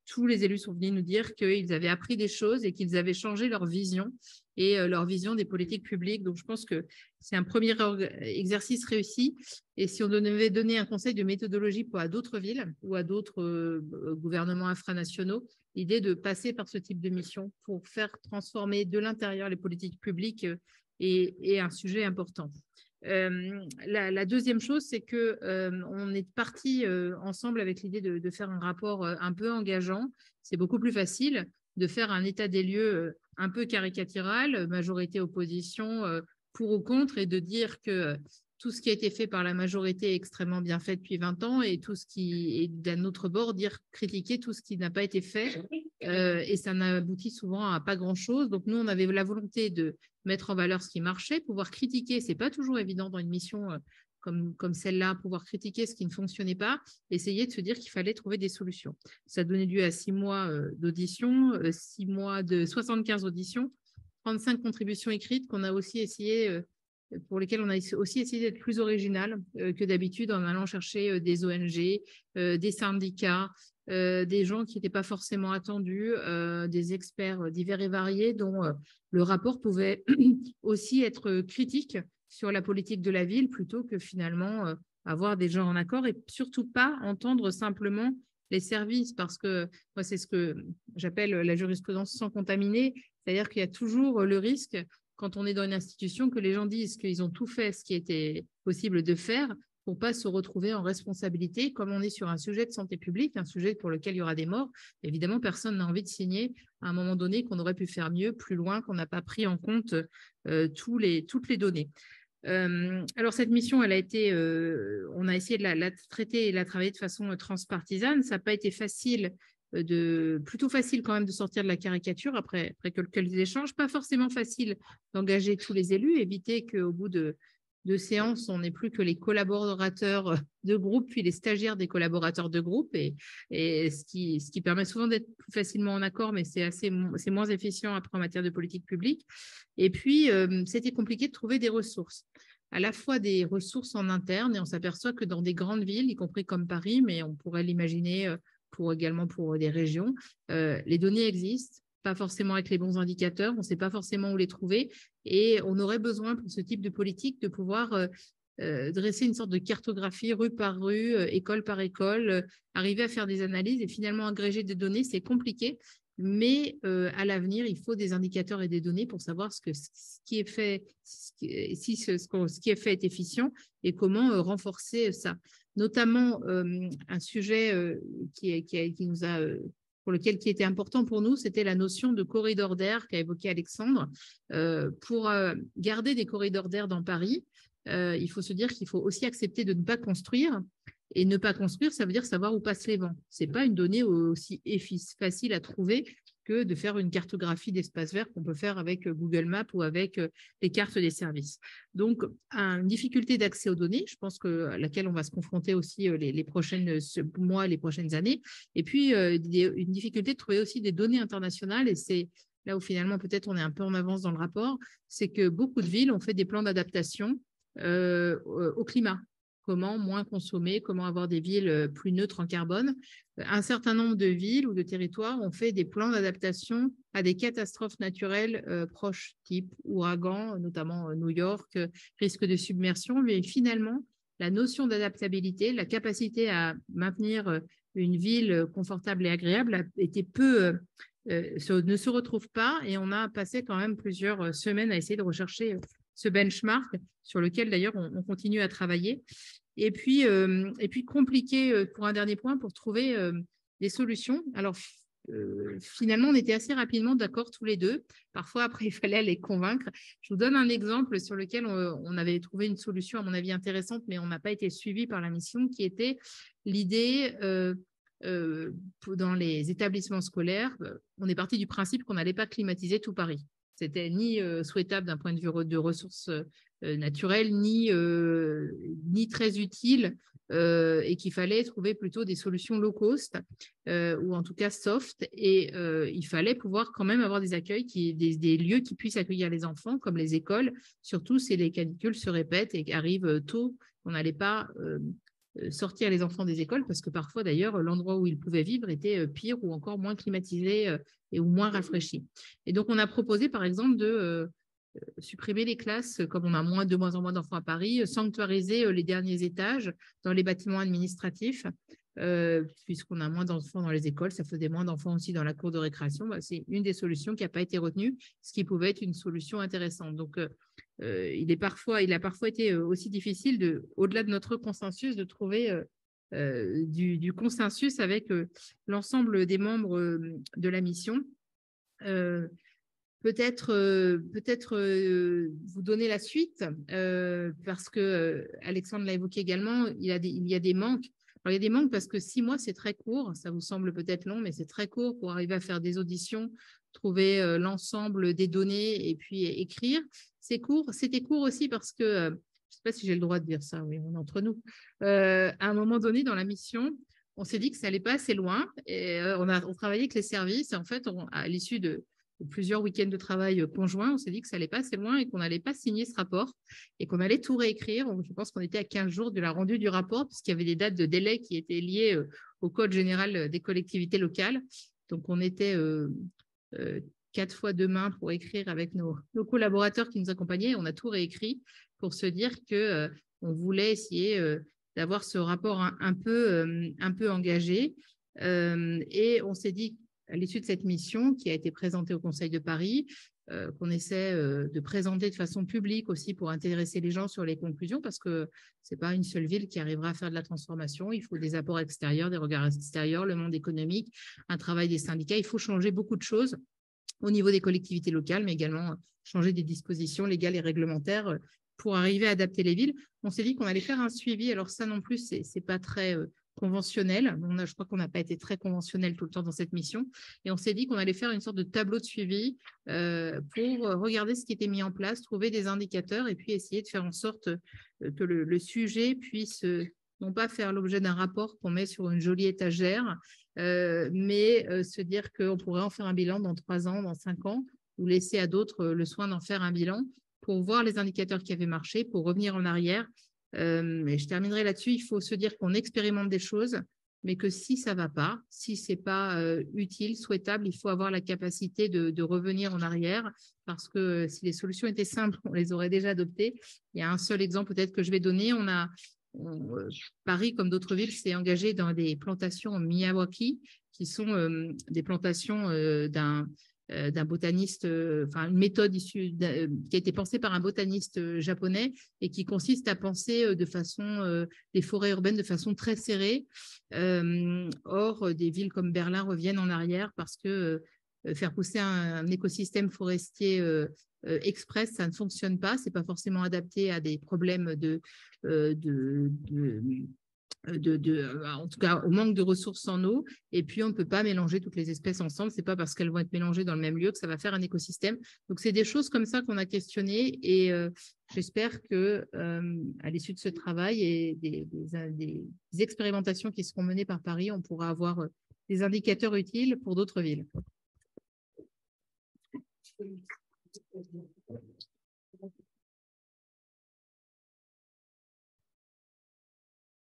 tous les élus sont venus nous dire qu'ils avaient appris des choses et qu'ils avaient changé leur vision et leur vision des politiques publiques. Donc je pense que c'est un premier exercice réussi. Et si on devait donner un conseil de méthodologie à d'autres villes ou à d'autres gouvernements infranationaux, l'idée de passer par ce type de mission pour faire transformer de l'intérieur les politiques publiques est un sujet important. La deuxième chose, c'est qu'on est parti ensemble avec l'idée de faire un rapport un peu engageant. C'est beaucoup plus facile de faire un état des lieux un peu caricatural, majorité opposition, pour ou contre et de dire que tout ce qui a été fait par la majorité est extrêmement bien fait depuis 20 ans et tout ce qui est d'un autre bord, critiquer tout ce qui n'a pas été fait et ça n'aboutit souvent à pas grand-chose. Donc nous, on avait la volonté de mettre en valeur ce qui marchait, pouvoir critiquer, c'est pas toujours évident dans une mission comme celle-là, pouvoir critiquer ce qui ne fonctionnait pas, essayer de se dire qu'il fallait trouver des solutions. Ça donnait lieu à 6 mois d'audition, 6 mois de 75 auditions, 35 contributions écrites qu'on a aussi essayé pour lesquelles on a aussi essayé d'être plus original que d'habitude en allant chercher des ONG, des syndicats, des gens qui n'étaient pas forcément attendus, des experts divers et variés dont le rapport pouvait aussi être critique sur la politique de la ville plutôt que finalement avoir des gens en accord et surtout pas entendre simplement les services parce que moi, c'est ce que j'appelle la jurisprudence sans contaminer, c'est-à-dire qu'il y a toujours le risque quand on est dans une institution que les gens disent qu'ils ont tout fait ce qui était possible de faire pour pas se retrouver en responsabilité. Comme on est sur un sujet de santé publique, un sujet pour lequel il y aura des morts, évidemment, personne n'a envie de signer à un moment donné qu'on aurait pu faire mieux, plus loin, qu'on n'a pas pris en compte toutes les données. Alors, cette mission, elle a été, on a essayé de la traiter et de la travailler de façon transpartisane. Ça n'a pas été facile, plutôt facile quand même de sortir de la caricature après quelques échanges. Pas forcément facile d'engager tous les élus, éviter qu'au bout de séances, on n'ait plus que les collaborateurs de groupe, puis les stagiaires des collaborateurs de groupe, et ce qui permet souvent d'être plus facilement en accord, mais c'est moins efficient après en matière de politique publique. Et puis, c'était compliqué de trouver des ressources, à la fois des ressources en interne, et on s'aperçoit que dans des grandes villes, y compris comme Paris, mais on pourrait l'imaginer également pour des régions, les données existent, pas forcément avec les bons indicateurs, on ne sait pas forcément où les trouver, et on aurait besoin pour ce type de politique de pouvoir dresser une sorte de cartographie rue par rue, école par école, arriver à faire des analyses et finalement agréger des données, c'est compliqué, mais à l'avenir, il faut des indicateurs et des données pour savoir ce qui est fait, si ce qui est fait est efficient et comment renforcer ça. Notamment, un sujet qui nous a qui était important pour nous, c'était la notion de corridor d'air qu'a évoqué Alexandre. Pour garder des corridors d'air dans Paris, il faut se dire qu'il faut aussi accepter de ne pas construire. Et ne pas construire, ça veut dire savoir où passent les vents. Ce n'est pas une donnée aussi facile à trouver que de faire une cartographie d'espaces verts qu'on peut faire avec Google Maps ou avec les cartes des services. Donc, une difficulté d'accès aux données, je pense à laquelle on va se confronter aussi les prochains mois, les prochaines années. Et puis, une difficulté de trouver aussi des données internationales, et c'est là où finalement peut-être on est un peu en avance dans le rapport, c'est que beaucoup de villes ont fait des plans d'adaptation au climat. Comment moins consommer, comment avoir des villes plus neutres en carbone. Un certain nombre de villes ou de territoires ont fait des plans d'adaptation à des catastrophes naturelles proches, type ouragan, notamment New York, risque de submersion. Mais finalement, la notion d'adaptabilité, la capacité à maintenir une ville confortable et agréable a été ne se retrouve pas, et on a passé quand même plusieurs semaines à essayer de rechercher ce benchmark sur lequel d'ailleurs on continue à travailler. Et puis compliqué pour un dernier point pour trouver des solutions. Alors finalement, on était assez rapidement d'accord tous les deux. Parfois, après, il fallait les convaincre. Je vous donne un exemple sur lequel on avait trouvé une solution, à mon avis, intéressante, mais on n'a pas été suivi par la mission, qui était l'idée dans les établissements scolaires, on est parti du principe qu'on n'allait pas climatiser tout Paris. C'était ni souhaitable d'un point de vue de ressources naturelles, ni très utile, et qu'il fallait trouver plutôt des solutions low cost, ou en tout cas soft, et il fallait pouvoir quand même avoir des accueils, des lieux qui puissent accueillir les enfants, comme les écoles, surtout si les canicules se répètent et arrivent tôt. On n'allait pas sortir les enfants des écoles, parce que parfois d'ailleurs l'endroit où ils pouvaient vivre était pire ou encore moins climatisé ou moins rafraîchi. Et donc on a proposé par exemple de supprimer les classes, comme on a de moins en moins d'enfants à Paris, sanctuariser les derniers étages dans les bâtiments administratifs, puisqu'on a moins d'enfants dans les écoles, ça faisait moins d'enfants aussi dans la cour de récréation. C'est une des solutions qui n'a pas été retenue, ce qui pouvait être une solution intéressante. Donc il a parfois été aussi difficile, au-delà de notre consensus, de trouver du consensus avec l'ensemble des membres de la mission. peut-être vous donner la suite, parce que Alexandre l'a évoqué également, il y a des manques. Alors, il y a des manques parce que 6 mois, c'est très court. Ça vous semble peut-être long, mais c'est très court pour arriver à faire des auditions, trouver l'ensemble des données et puis écrire. C'est court. C'était court aussi parce que, je ne sais pas si j'ai le droit de dire ça, oui, on est entre nous. À un moment donné, dans la mission, on s'est dit que ça n'allait pas assez loin. Et on travaillait avec les services. Et en fait, à l'issue de plusieurs week-ends de travail conjoints, on s'est dit que ça n'allait pas assez loin et qu'on n'allait pas signer ce rapport et qu'on allait tout réécrire. Je pense qu'on était à 15 jours de la rendue du rapport puisqu'il y avait des dates de délai qui étaient liées au Code général des collectivités locales. Donc, on était 4 fois 2 mains pour écrire avec nos collaborateurs qui nous accompagnaient. On a tout réécrit pour se dire qu'on voulait essayer d'avoir ce rapport un peu engagé. Et on s'est dit, à l'issue de cette mission qui a été présentée au Conseil de Paris, qu'on essaie de présenter de façon publique aussi pour intéresser les gens sur les conclusions, parce que ce n'est pas une seule ville qui arrivera à faire de la transformation. Il faut des apports extérieurs, des regards extérieurs, le monde économique, un travail des syndicats. Il faut changer beaucoup de choses au niveau des collectivités locales, mais également changer des dispositions légales et réglementaires pour arriver à adapter les villes. On s'est dit qu'on allait faire un suivi. Alors ça non plus, c'est pas très conventionnel. Je crois qu'on n'a pas été très conventionnel tout le temps dans cette mission. Et on s'est dit qu'on allait faire une sorte de tableau de suivi pour regarder ce qui était mis en place, trouver des indicateurs et puis essayer de faire en sorte que le sujet puisse non pas faire l'objet d'un rapport qu'on met sur une jolie étagère, mais se dire qu'on pourrait en faire un bilan dans 3 ans, dans 5 ans, ou laisser à d'autres le soin d'en faire un bilan pour voir les indicateurs qui avaient marché, pour revenir en arrière. Et je terminerai là-dessus. Il faut se dire qu'on expérimente des choses, mais que si ça ne va pas, si ce n'est pas utile, souhaitable, il faut avoir la capacité de revenir en arrière, parce que si les solutions étaient simples, on les aurait déjà adoptées. Il y a un seul exemple peut-être que je vais donner. Paris, comme d'autres villes, s'est engagé dans des plantations en Miyawaki, qui sont des plantations d'un botaniste, une méthode issue qui a été pensée par un botaniste japonais et qui consiste à penser de façon des forêts urbaines de façon très serrée. Or, des villes comme Berlin reviennent en arrière parce que faire pousser un écosystème forestier express, ça ne fonctionne pas. C'est pas forcément adapté à des problèmes en tout cas au manque de ressources en eau, et puis on ne peut pas mélanger toutes les espèces ensemble, c'est pas parce qu'elles vont être mélangées dans le même lieu que ça va faire un écosystème. Donc c'est des choses comme ça qu'on a questionnées et j'espère que à l'issue de ce travail et des expérimentations qui seront menées par Paris, on pourra avoir des indicateurs utiles pour d'autres villes.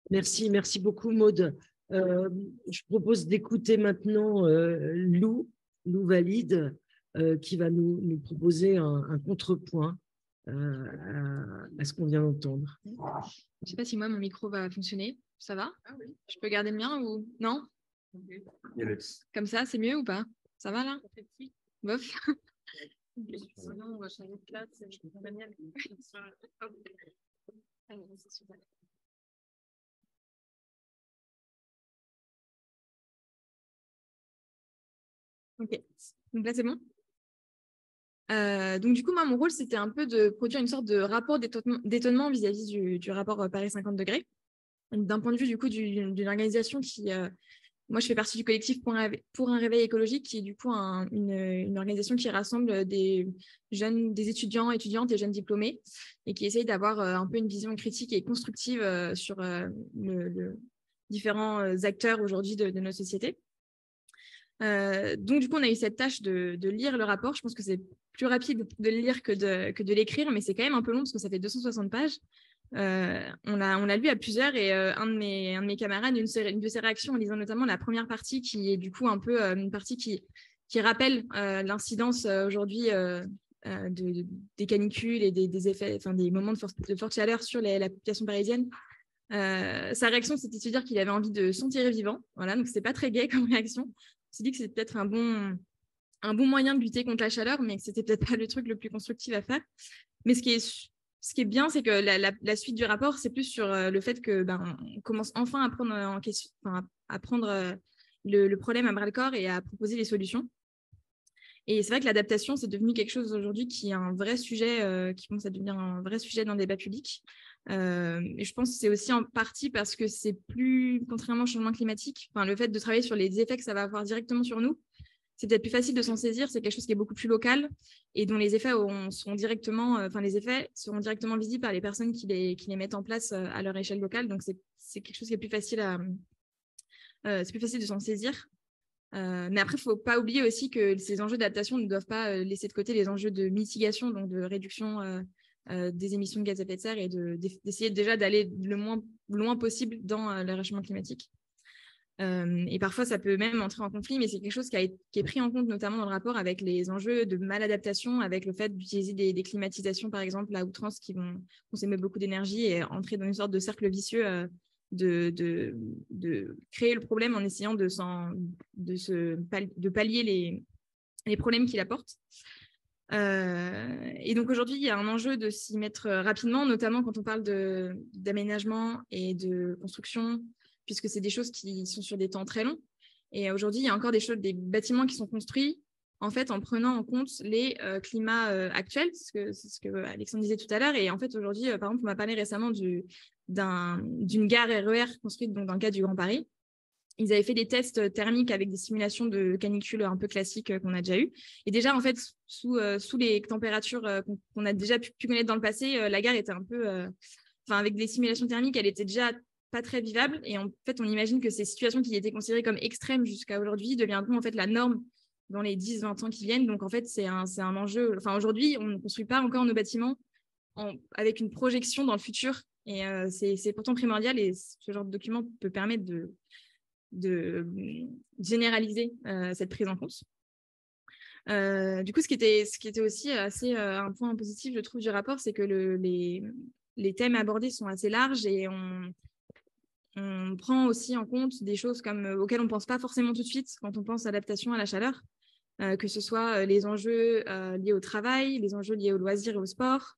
Merci beaucoup, Maude. Je propose d'écouter maintenant Lou Valide, qui va nous proposer un contrepoint à ce qu'on vient d'entendre. Je ne sais pas si moi, mon micro va fonctionner. Ça va? Oui. Je peux garder le mien ou non? Comme ça, c'est mieux ou pas? Ça va là? Bof. Sinon, on va changer de place. Ok, donc là c'est bon. Donc du coup, moi, mon rôle, c'était un peu de produire une sorte de rapport d'étonnement vis-à-vis du rapport Paris 50 degrés. D'un point de vue du coup d'une organisation qui, moi, je fais partie du collectif pour un réveil écologique, qui est du coup une organisation qui rassemble des étudiantes et jeunes diplômés, et qui essaye d'avoir un peu une vision critique et constructive sur différents acteurs aujourd'hui de notre société. Donc du coup on a eu cette tâche de lire le rapport. Je pense que c'est plus rapide de le lire que de l'écrire, mais c'est quand même un peu long parce que ça fait 260 pages. On l'a lu à plusieurs, et un de mes camarades, une de ses réactions en lisant notamment la première partie, qui est du coup un peu une partie qui rappelle l'incidence aujourd'hui des canicules et des effets, des moments de forte chaleur sur la population parisienne. Sa réaction, c'était de se dire qu'il avait envie de s'en tirer vivant. Voilà, donc c'est pas très gai comme réaction. On s'est dit que c'était peut-être un bon moyen de lutter contre la chaleur, mais que c'était peut-être pas le truc le plus constructif à faire. Mais ce qui est bien, c'est que la suite du rapport, c'est plus sur le fait que on commence enfin à prendre en question, à prendre le problème à bras le corps et à proposer des solutions. Et c'est vrai que l'adaptation, c'est devenu quelque chose aujourd'hui qui est un vrai sujet, qui commence à devenir un vrai sujet dans le débat public. Et je pense que c'est aussi en partie parce que c'est plus, contrairement au changement climatique, le fait de travailler sur les effets que ça va avoir directement sur nous, c'est peut-être plus facile de s'en saisir. C'est quelque chose qui est beaucoup plus local et dont les effets seront directement visibles par les personnes qui les mettent en place à leur échelle locale. Donc, c'est quelque chose qui est plus facile c'est plus facile de s'en saisir. Mais après, il ne faut pas oublier aussi que ces enjeux d'adaptation ne doivent pas laisser de côté les enjeux de mitigation, donc de réduction des émissions de gaz à effet de serre et d'essayer déjà d'aller le moins loin possible dans le réchauffement climatique. Et parfois, ça peut même entrer en conflit, mais c'est quelque chose qui est pris en compte notamment dans le rapport avec les enjeux de maladaptation, avec le fait d'utiliser des climatisations, par exemple, à outrance, qui vont consommer beaucoup d'énergie et entrer dans une sorte de cercle vicieux de créer le problème en essayant de pallier les problèmes qu'il apporte. Et donc aujourd'hui, il y a un enjeu de s'y mettre rapidement, notamment quand on parle d'aménagement et de construction, puisque c'est des choses qui sont sur des temps très longs. Et aujourd'hui, il y a encore des bâtiments qui sont construits en fait en prenant en compte les climats actuels, c'est ce que Alexandre disait tout à l'heure. Et en fait, aujourd'hui, par exemple, on m'a parlé récemment d'une gare RER construite donc, dans le cadre du Grand Paris. Ils avaient fait des tests thermiques avec des simulations de canicule un peu classiques qu'on a déjà eues. Et déjà, en fait, sous les températures qu'on a déjà pu connaître dans le passé, la gare était un peu... avec des simulations thermiques, elle était déjà pas très vivable. Et en fait, on imagine que ces situations qui étaient considérées comme extrêmes jusqu'à aujourd'hui deviendront en fait la norme dans les 10-20 ans qui viennent. Donc, en fait, c'est un enjeu... aujourd'hui, on ne construit pas encore nos bâtiments avec une projection dans le futur. Et c'est pourtant primordial. Et ce genre de document peut permettre de généraliser cette prise en compte. Du coup, ce qui était aussi assez un point positif, je trouve, du rapport, c'est que les thèmes abordés sont assez larges et on prend aussi en compte des choses auxquelles on ne pense pas forcément tout de suite quand on pense à l'adaptation à la chaleur, que ce soit les enjeux liés au travail, les enjeux liés au loisir et au sport,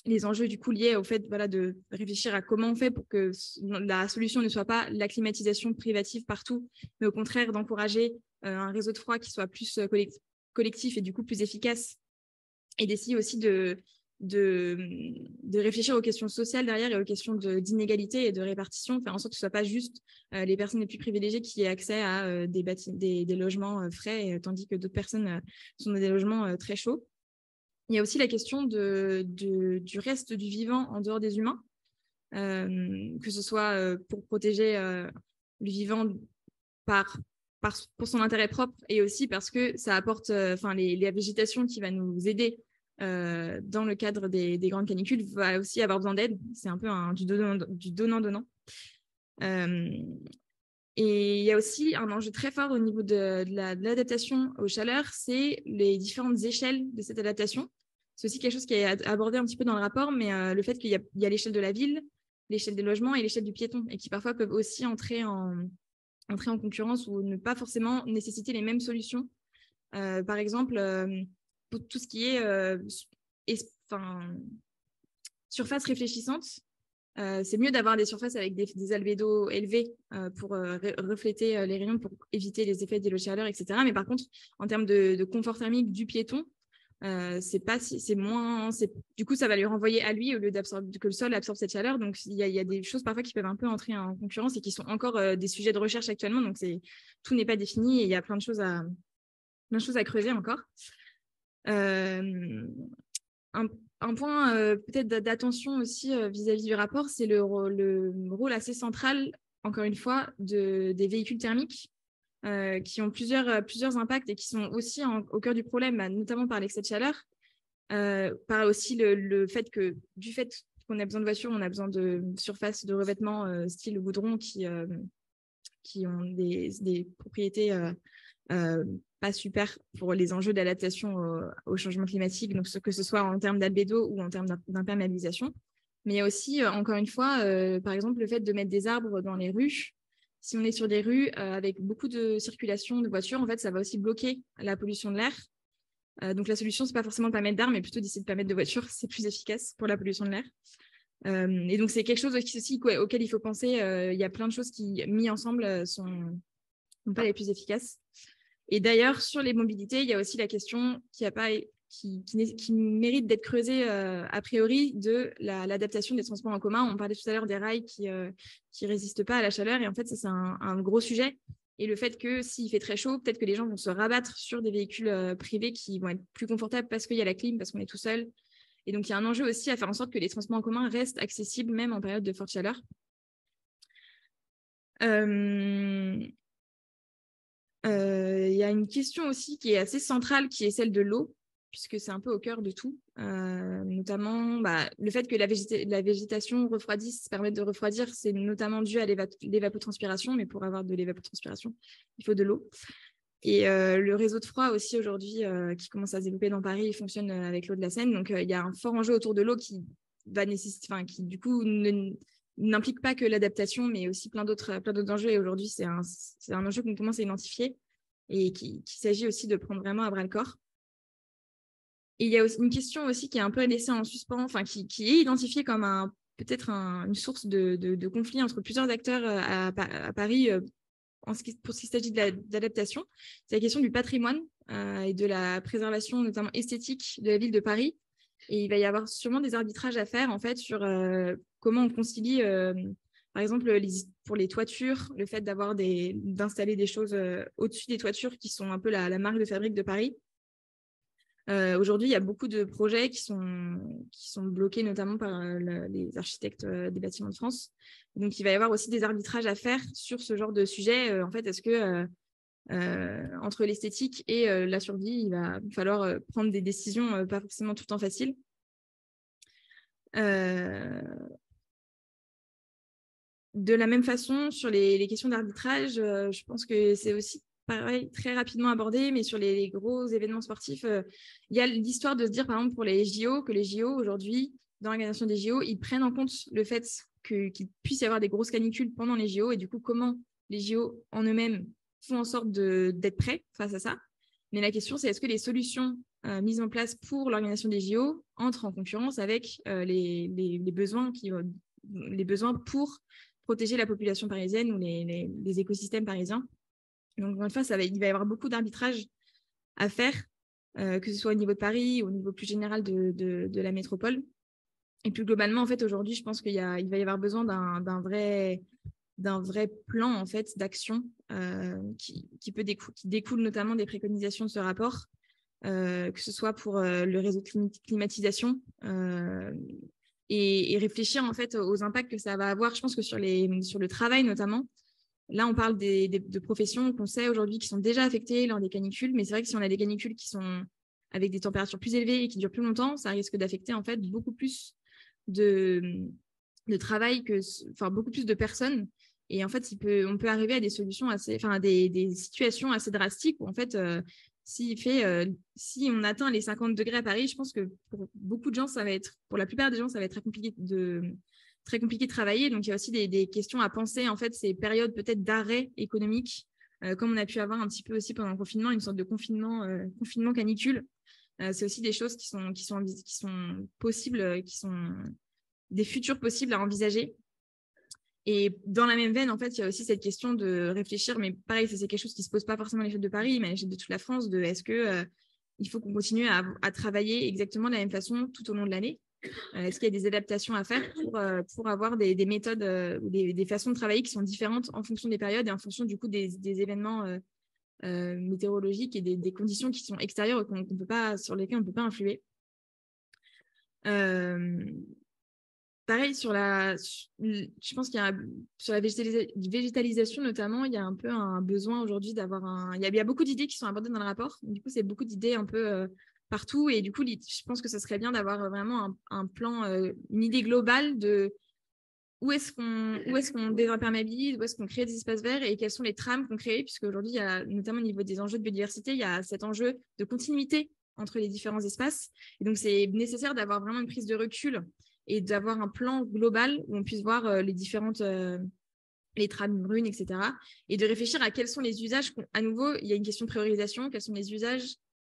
les enjeux du coup liés au fait de réfléchir à comment on fait pour que la solution ne soit pas la climatisation privative partout, mais au contraire d'encourager un réseau de froid qui soit plus collectif et du coup plus efficace, et d'essayer aussi de réfléchir aux questions sociales derrière et aux questions d'inégalité et de répartition, faire en sorte que ce ne soit pas juste les personnes les plus privilégiées qui aient accès à des logements frais, tandis que d'autres personnes sont dans des logements très chauds. Il y a aussi la question du reste du vivant en dehors des humains, que ce soit pour protéger le vivant pour son intérêt propre et aussi parce que ça apporte la végétation qui va nous aider dans le cadre des grandes canicules va aussi avoir besoin d'aide. C'est un peu du donnant-donnant. Et il y a aussi un enjeu très fort au niveau de l'adaptation aux chaleurs, c'est les différentes échelles de cette adaptation. C'est aussi quelque chose qui est abordé un petit peu dans le rapport, mais le fait qu'il y a l'échelle de la ville, l'échelle des logements et l'échelle du piéton, et qui parfois peuvent aussi entrer en concurrence ou ne pas forcément nécessiter les mêmes solutions. Par exemple, pour tout ce qui est surface réfléchissante, c'est mieux d'avoir des surfaces avec des albédos élevés pour refléter les rayons, pour éviter les effets d'îlot de chaleur, etc. Mais par contre, en termes de confort thermique du piéton, du coup, ça va lui renvoyer à lui au lieu que le sol absorbe cette chaleur. Donc, il y a des choses parfois qui peuvent un peu entrer en concurrence et qui sont encore des sujets de recherche actuellement. Donc, tout n'est pas défini et il y a plein de choses à creuser encore. Un point peut-être d'attention aussi vis-à-vis du rapport, c'est le rôle assez central, encore une fois, des véhicules thermiques qui ont plusieurs impacts et qui sont aussi au cœur du problème, notamment par l'excès de chaleur, par aussi le fait que, du fait qu'on a besoin de voitures, on a besoin de surfaces de revêtement style goudron qui ont des propriétés pas super pour les enjeux d'adaptation au changement climatique, donc que ce soit en termes d'albédo ou en termes d'imperméabilisation. Mais il y a aussi, encore une fois, par exemple, le fait de mettre des arbres dans les rues. Si on est sur des rues avec beaucoup de circulation de voitures, en fait, ça va aussi bloquer la pollution de l'air. Donc, la solution, ce n'est pas forcément de ne pas mettre d'arbres, mais plutôt d'essayer de ne pas mettre de voitures. C'est plus efficace pour la pollution de l'air. Et donc, c'est quelque chose aussi auquel il faut penser. Il y a plein de choses qui, mis ensemble, sont pas les plus efficaces. Et d'ailleurs, sur les mobilités, il y a aussi la question qui mérite d'être creusée a priori de l'adaptation des transports en commun. On parlait tout à l'heure des rails qui résistent pas à la chaleur. Et en fait, ça, c'est un gros sujet. Et le fait que s'il fait très chaud, peut-être que les gens vont se rabattre sur des véhicules privés qui vont être plus confortables parce qu'il y a la clim, parce qu'on est tout seul. Et donc, il y a un enjeu aussi à faire en sorte que les transports en commun restent accessibles, même en période de forte chaleur. Il y a une question aussi qui est assez centrale, qui est celle de l'eau, puisque c'est un peu au cœur de tout. Notamment, le fait que la végétation refroidisse, permette de refroidir, c'est notamment dû à l'évapotranspiration, mais pour avoir de l'évapotranspiration, il faut de l'eau. Et le réseau de froid aussi aujourd'hui, qui commence à se développer dans Paris, il fonctionne avec l'eau de la Seine. Donc, il y a un fort enjeu autour de l'eau qui du coup n'implique pas que l'adaptation, mais aussi plein d'autres enjeux. Et aujourd'hui, c'est un enjeu qu'on commence à identifier et qu'il s'agit aussi de prendre vraiment à bras le corps. Et il y a aussi une question aussi qui est un peu laissée en suspens, qui est identifiée comme peut-être une source de conflit entre plusieurs acteurs à Paris pour ce qui s'agit d'adaptation. C'est la question du patrimoine et de la préservation, notamment esthétique, de la ville de Paris. Et il va y avoir sûrement des arbitrages à faire en fait sur comment on concilie, par exemple, pour les toitures, le fait d'installer des choses au-dessus des toitures qui sont un peu la marque de fabrique de Paris. Aujourd'hui, il y a beaucoup de projets qui sont bloqués, notamment par les architectes des bâtiments de France. Donc, il va y avoir aussi des arbitrages à faire sur ce genre de sujet. En fait, est-ce que entre l'esthétique et la survie, il va falloir prendre des décisions pas forcément tout le temps faciles. De la même façon, sur les questions d'arbitrage, je pense que c'est aussi pareil, très rapidement abordé, mais sur les gros événements sportifs, il y a l'histoire de se dire, par exemple, pour les JO, que les JO, aujourd'hui, dans l'organisation des JO, ils prennent en compte le fait qu'il puisse y avoir des grosses canicules pendant les JO, et du coup, comment les JO en eux-mêmes font en sorte d'être prêts face à ça. Mais la question, c'est est-ce que les solutions mises en place pour l'organisation des JO entrent en concurrence avec les besoins pour protéger la population parisienne ou les écosystèmes parisiens. Donc, encore une fois, il va y avoir beaucoup d'arbitrage à faire, que ce soit au niveau de Paris ou au niveau plus général de la métropole. Et plus globalement, en fait, aujourd'hui, je pense qu'il va y avoir besoin d'un vrai plan en fait, d'action qui découle notamment des préconisations de ce rapport, que ce soit pour le réseau de climatisation et réfléchir en fait aux impacts que ça va avoir. Je pense que sur le travail notamment, là on parle de professions qu'on sait aujourd'hui qui sont déjà affectées lors des canicules, mais c'est vrai que si on a des canicules qui sont avec des températures plus élevées et qui durent plus longtemps, ça risque d'affecter en fait beaucoup plus de travail, beaucoup plus de personnes. Et en fait, on peut arriver à des solutions des situations assez drastiques où en fait, si on atteint les 50 degrés à Paris, je pense que pour beaucoup de gens, pour la plupart des gens, ça va être très compliqué de travailler. Donc, il y a aussi des questions à penser, en fait, ces périodes peut-être d'arrêt économique, comme on a pu avoir un petit peu aussi pendant le confinement, une sorte de confinement canicule. C'est aussi des choses qui sont possibles, qui sont des futurs possibles à envisager. Et dans la même veine, en fait, il y a aussi cette question de réfléchir, mais pareil, c'est quelque chose qui ne se pose pas forcément à l'échelle de Paris, mais à l'échelle de toute la France, de est-ce que il faut qu'on continue à travailler exactement de la même façon tout au long de l'année? Est-ce qu'il y a des adaptations à faire pour avoir des méthodes ou des façons de travailler qui sont différentes en fonction des périodes et en fonction du coup des événements météorologiques et des conditions qui sont extérieures sur lesquelles on ne peut pas influer? Pareil, je pense qu'il y a sur la végétalisation notamment, il y a un peu un besoin aujourd'hui d'avoir il y a beaucoup d'idées qui sont abordées dans le rapport. Du coup, c'est beaucoup d'idées un peu partout. Et du coup, je pense que ce serait bien d'avoir vraiment un plan, une idée globale de où est-ce qu'on désimperméabilise, où est-ce qu'on crée des espaces verts et quelles sont les trames qu'on crée. Puisque aujourd'hui, il y a, notamment au niveau des enjeux de biodiversité, il y a cet enjeu de continuité entre les différents espaces. Et donc, c'est nécessaire d'avoir vraiment une prise de recul et d'avoir un plan global où on puisse voir les différentes les trames brunes, etc. Et de réfléchir à quels sont les usages. À nouveau, il y a une question de priorisation. Quels sont les usages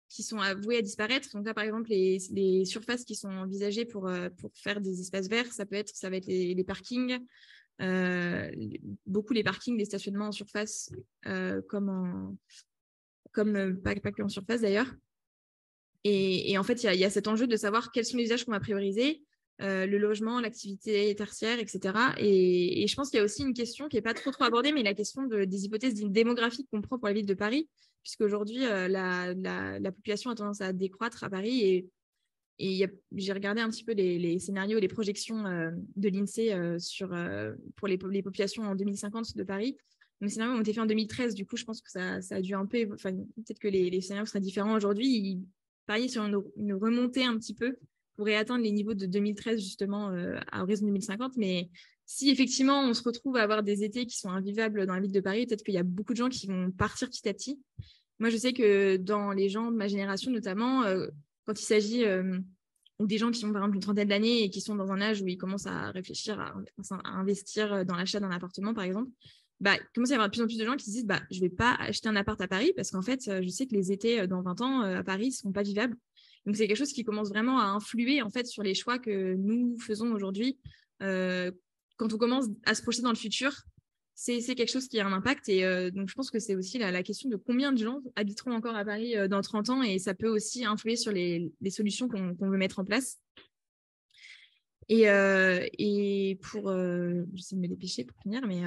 qui sont voués à disparaître? Donc là, par exemple, les surfaces qui sont envisagées pour faire des espaces verts, ça va être les parkings, beaucoup les parkings, les stationnements en surface, comme comme pas que en surface d'ailleurs. Et en fait, il y a cet enjeu de savoir quels sont les usages qu'on va prioriser, le logement, l'activité tertiaire, etc. Et je pense qu'il y a aussi une question qui n'est pas trop abordée, mais la question des hypothèses démographiques qu'on prend pour la ville de Paris, puisqu'aujourd'hui, la population a tendance à décroître à Paris. Et j'ai regardé un petit peu les scénarios, les projections de l'INSEE pour les populations en 2050 de Paris. Les scénarios ont été faits en 2013, du coup, je pense que ça a dû un peu... Peut-être que les scénarios seraient différents aujourd'hui. Ils pariaient sur une remontée un petit peu pourrait atteindre les niveaux de 2013 justement à horizon 2050. Mais si effectivement on se retrouve à avoir des étés qui sont invivables dans la ville de Paris, peut-être qu'il y a beaucoup de gens qui vont partir petit à petit. Moi, je sais que dans les gens de ma génération, notamment, quand il s'agit ou des gens qui ont par exemple une trentaine d'années et qui sont dans un âge où ils commencent à réfléchir à investir dans l'achat d'un appartement, par exemple, il commence à y avoir de plus en plus de gens qui se disent je ne vais pas acheter un appart à Paris parce qu'en fait, je sais que les étés dans 20 ans à Paris ne seront pas vivables. Donc, c'est quelque chose qui commence vraiment à influer en fait, sur les choix que nous faisons aujourd'hui. Quand on commence à se projeter dans le futur, c'est quelque chose qui a un impact. Et donc, je pense que c'est aussi la question de combien de gens habiteront encore à Paris dans 30 ans. Et ça peut aussi influer sur les solutions qu'on veut mettre en place. Et pour, j'essaie de me dépêcher pour finir, mais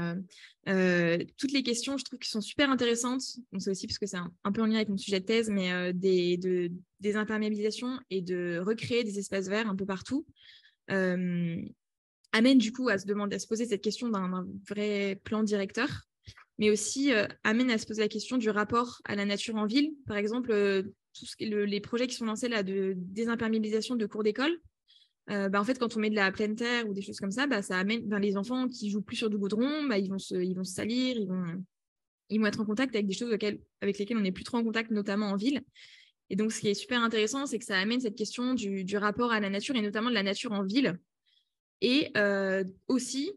toutes les questions, je trouve, qui sont super intéressantes. Donc, c'est aussi parce que c'est un peu en lien avec mon sujet de thèse, mais des imperméabilisations et de recréer des espaces verts un peu partout amène du coup à se poser cette question d'un vrai plan directeur, mais aussi amène à se poser la question du rapport à la nature en ville. Par exemple, les projets qui sont lancés là de désimperméabilisation de cours d'école. En fait, quand on met de la pleine terre ou des choses comme ça, ça amène les enfants qui jouent plus sur du goudron, ils vont se salir, ils vont être en contact avec des choses avec lesquelles on n'est plus trop en contact, notamment en ville. Et donc, ce qui est super intéressant, c'est que ça amène cette question du rapport à la nature et notamment de la nature en ville. Et aussi,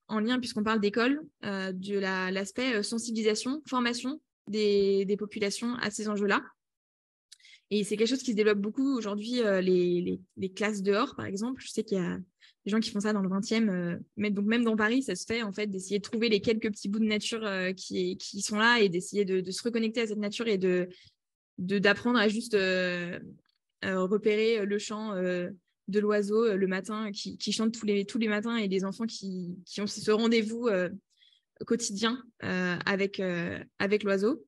en lien, puisqu'on parle d'école, de l'aspect sensibilisation, formation des populations à ces enjeux-là. Et c'est quelque chose qui se développe beaucoup aujourd'hui, les classes dehors, par exemple. Je sais qu'il y a des gens qui font ça dans le 20e. Donc même dans Paris, ça se fait, en fait, d'essayer de trouver les quelques petits bouts de nature qui sont là et d'essayer de se reconnecter à cette nature et d'apprendre à juste repérer le chant de l'oiseau le matin qui chante tous les matins et des enfants qui ont ce rendez-vous quotidien avec l'oiseau.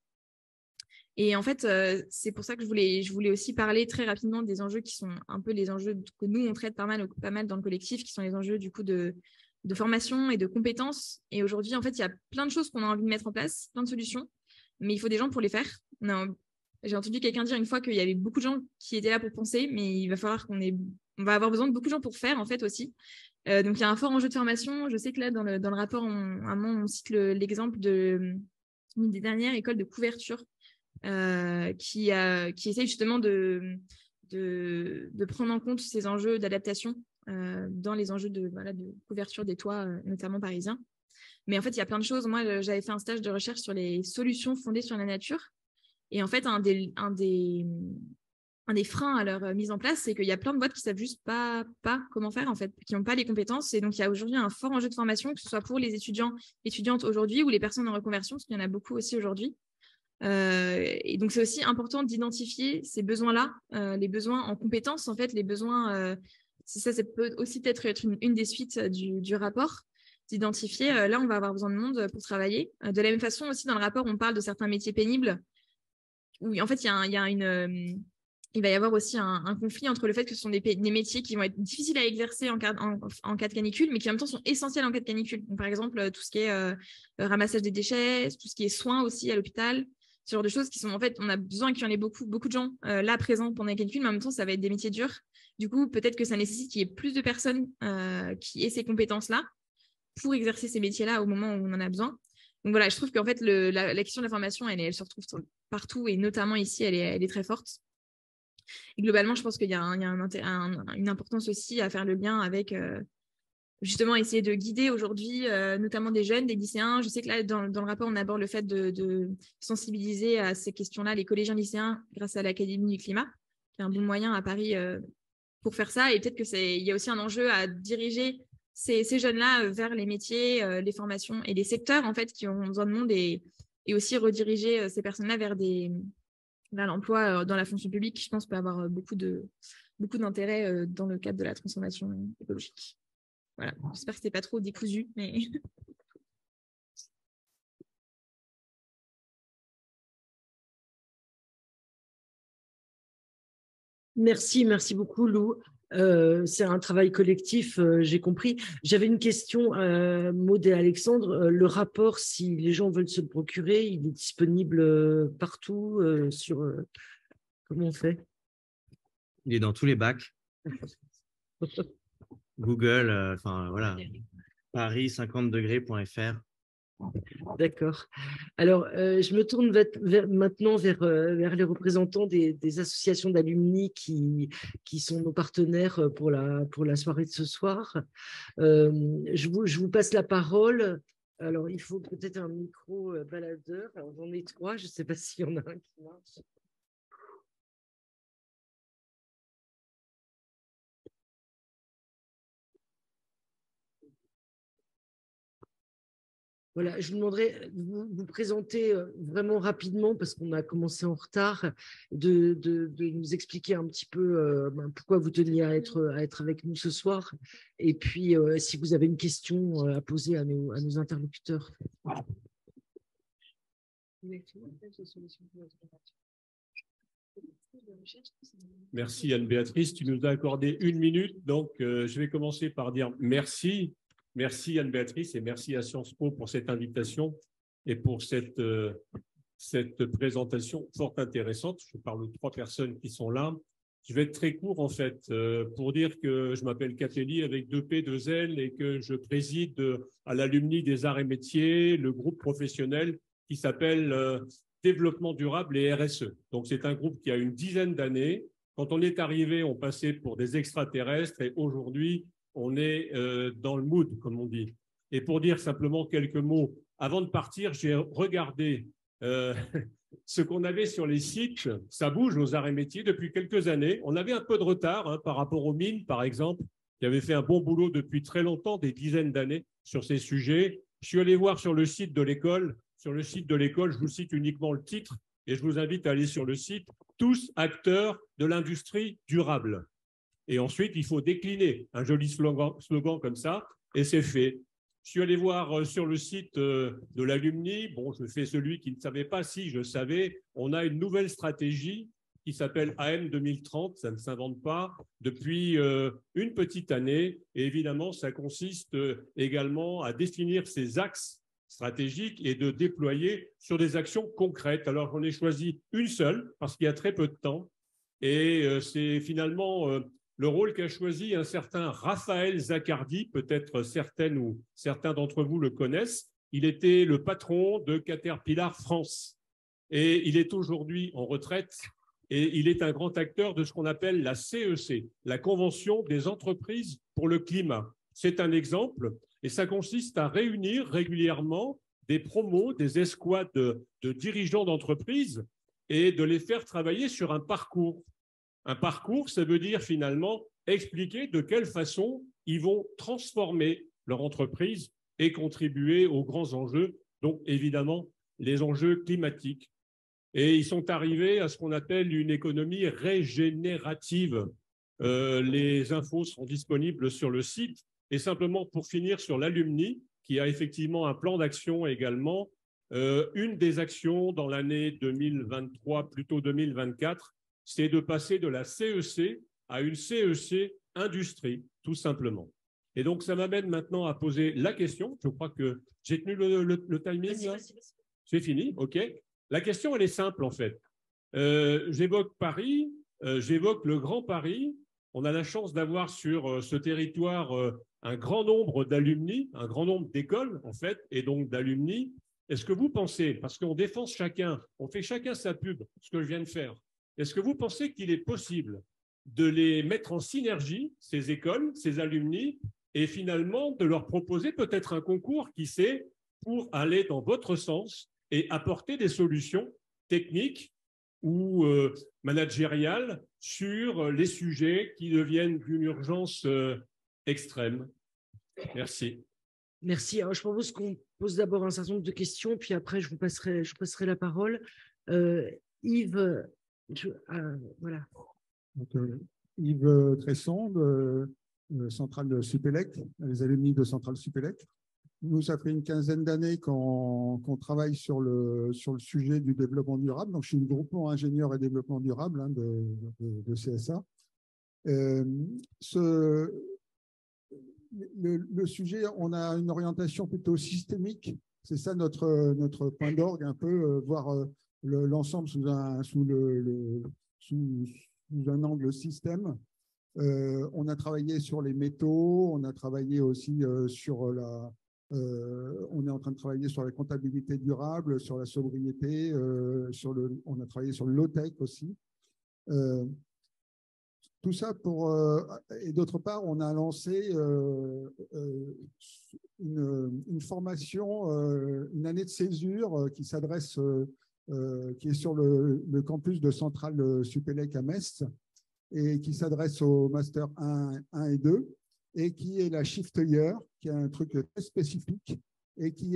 Et en fait, c'est pour ça que je voulais aussi parler très rapidement des enjeux qui sont un peu les enjeux que nous, on traite pas mal dans le collectif, qui sont les enjeux du coup de formation et de compétences. Et aujourd'hui, en fait, il y a plein de choses qu'on a envie de mettre en place, plein de solutions, mais il faut des gens pour les faire. J'ai entendu quelqu'un dire une fois qu'il y avait beaucoup de gens qui étaient là pour penser, mais il va falloir on va avoir besoin de beaucoup de gens pour faire, en fait, aussi. Donc, il y a un fort enjeu de formation. Je sais que là, dans le rapport, à un moment, on cite l'exemple d'une des dernières écoles de couverture qui essaye justement de prendre en compte ces enjeux d'adaptation dans les enjeux de couverture des toits, notamment parisiens. Mais en fait, il y a plein de choses. Moi, j'avais fait un stage de recherche sur les solutions fondées sur la nature. Et en fait, un des freins à leur mise en place, c'est qu'il y a plein de boîtes qui ne savent juste pas comment faire, en fait, qui n'ont pas les compétences. Et donc, il y a aujourd'hui un fort enjeu de formation, que ce soit pour les étudiantes aujourd'hui ou les personnes en reconversion, parce qu'il y en a beaucoup aussi aujourd'hui. Et donc, c'est aussi important d'identifier ces besoins-là, les besoins en compétences, en fait, les besoins, ça peut aussi peut-être être une des suites du rapport, d'identifier, là, on va avoir besoin de monde pour travailler. De la même façon, aussi, dans le rapport, on parle de certains métiers pénibles, où, en fait, il va y avoir aussi un conflit entre le fait que ce sont des métiers qui vont être difficiles à exercer en cas de canicule, mais qui en même temps sont essentiels en cas de canicule. Donc, par exemple, tout ce qui est ramassage des déchets, tout ce qui est soins aussi à l'hôpital, ce genre de choses qui sont, en fait, on a besoin qu'il y en ait beaucoup de gens là présents pendant la canicule, mais en même temps, ça va être des métiers durs. Du coup, peut-être que ça nécessite qu'il y ait plus de personnes qui aient ces compétences-là pour exercer ces métiers-là au moment où on en a besoin. Donc voilà, je trouve qu'en fait, la question de la formation, elle se retrouve partout, et notamment ici, elle est très forte. Et globalement, je pense qu'il y a une importance aussi à faire le lien avec justement essayer de guider aujourd'hui, notamment des jeunes, des lycéens. Je sais que là, dans le rapport, on aborde le fait de sensibiliser à ces questions-là les collégiens lycéens grâce à l'Académie du climat, qui est un bon moyen à Paris pour faire ça. Et peut-être qu'il y a aussi un enjeu à diriger ces jeunes-là vers les métiers, les formations et les secteurs en fait, qui ont besoin de monde, et aussi rediriger ces personnes-là vers des Là, l'emploi dans la fonction publique, je pense, peut avoir beaucoup d'intérêt dans le cadre de la transformation écologique. Voilà, j'espère que ce n'était pas trop décousu, mais... Merci beaucoup, Lou. C'est un travail collectif, j'ai compris. J'avais une question, Maud et Alexandre. Le rapport, si les gens veulent se le procurer, il est disponible partout comment on fait? Il est dans tous les bacs. Google, enfin voilà, paris50degrés.fr. D'accord. Alors, je me tourne maintenant vers les représentants des associations d'alumni qui sont nos partenaires pour la soirée de ce soir. Je vous passe la parole. Alors, il faut peut-être un micro baladeur. Alors, j'en ai 3. Je ne sais pas s'il y en a un qui marche. Voilà, je vous demanderai de vous présenter vraiment rapidement, parce qu'on a commencé en retard, de nous expliquer un petit peu pourquoi vous teniez à être avec nous ce soir, et puis si vous avez une question à poser à nos interlocuteurs. Merci Anne-Béatrice, tu nous as accordé 1 minute, donc je vais commencer par dire merci. Merci Anne-Béatrice et merci à Sciences Po pour cette invitation et pour cette présentation fort intéressante. Je parle aux 3 personnes qui sont là. Je vais être très court en fait pour dire que je m'appelle Catelli avec 2 P, 2 L et que je préside à l'Alumni des Arts et Métiers le groupe professionnel qui s'appelle Développement durable et RSE. Donc c'est un groupe qui a une dizaine d'années. Quand on est arrivé, on passait pour des extraterrestres et aujourd'hui, on est dans le mood, comme on dit. Et pour dire simplement quelques mots, avant de partir, j'ai regardé ce qu'on avait sur les sites. Ça bouge aux arts et métiers depuis quelques années. On avait un peu de retard par rapport aux mines, par exemple, qui avaient fait un bon boulot depuis très longtemps, des dizaines d'années, sur ces sujets. Je suis allé voir sur le site de l'école. Sur le site de l'école, je vous cite uniquement le titre et je vous invite à aller sur le site « Tous acteurs de l'industrie durable ». Et ensuite, il faut décliner un joli slogan comme ça, et c'est fait. Je suis allé voir sur le site de l'Alumni, bon, je fais celui qui ne savait pas, si je savais, on a une nouvelle stratégie qui s'appelle AM 2030, ça ne s'invente pas, depuis une petite année, et évidemment, ça consiste également à définir ces axes stratégiques et de déployer sur des actions concrètes. Alors, j'en ai choisi une seule, parce qu'il y a très peu de temps, et c'est finalement le rôle qu'a choisi un certain Raphaël Zaccardi, peut-être certaines ou certains d'entre vous le connaissent. Il était le patron de Caterpillar France et il est aujourd'hui en retraite et il est un grand acteur de ce qu'on appelle la CEC, la Convention des entreprises pour le climat. C'est un exemple et ça consiste à réunir régulièrement des promos, des escouades de dirigeants d'entreprises et de les faire travailler sur un parcours. Un parcours, ça veut dire finalement expliquer de quelle façon ils vont transformer leur entreprise et contribuer aux grands enjeux, donc évidemment les enjeux climatiques. Et ils sont arrivés à ce qu'on appelle une économie régénérative. Les infos sont disponibles sur le site. Et simplement pour finir sur l'Alumni, qui a effectivement un plan d'action également, une des actions dans l'année 2023, plutôt 2024, c'est de passer de la CEC à une CEC industrie, tout simplement. Et donc, ça m'amène maintenant à poser la question. Je crois que j'ai tenu le timing. C'est fini, OK. La question, elle est simple, en fait. J'évoque Paris, j'évoque le Grand Paris. On a la chance d'avoir sur ce territoire un grand nombre d'alumni, un grand nombre d'écoles, en fait, et donc d'alumni. Est-ce que vous pensez, parce qu'on défonce chacun, on fait chacun sa pub, ce que je viens de faire, est-ce que vous pensez qu'il est possible de les mettre en synergie, ces écoles, ces alumni, et finalement de leur proposer peut-être un concours, qui sait, pour aller dans votre sens et apporter des solutions techniques ou managériales sur les sujets qui deviennent d'une urgence extrême? Merci. Merci. Alors, je propose qu'on pose d'abord un certain nombre de questions, puis après, je vous passerai la parole. Yves, Voilà. Donc, Yves Tresson, Centrale de Supélec, les alumni de Centrale Supélec. Nous, ça fait une quinzaine d'années qu'on travaille sur le sujet du développement durable. Donc, je suis le groupement ingénieur et développement durable de CSA. Le sujet, on a une orientation plutôt systémique. C'est ça notre point d'orgue, un peu, voir l'ensemble sous un angle système. On a travaillé sur les métaux, on a travaillé aussi on est en train de travailler sur la comptabilité durable, sur la sobriété, on a travaillé sur le low-tech aussi. Tout ça et d'autre part, on a lancé une formation, une année de césure qui s'adresse, qui est sur le campus de Centrale Supélec à Metz et qui s'adresse au Master 1 et 2 et qui est la Shift Year, qui est un truc très spécifique et qui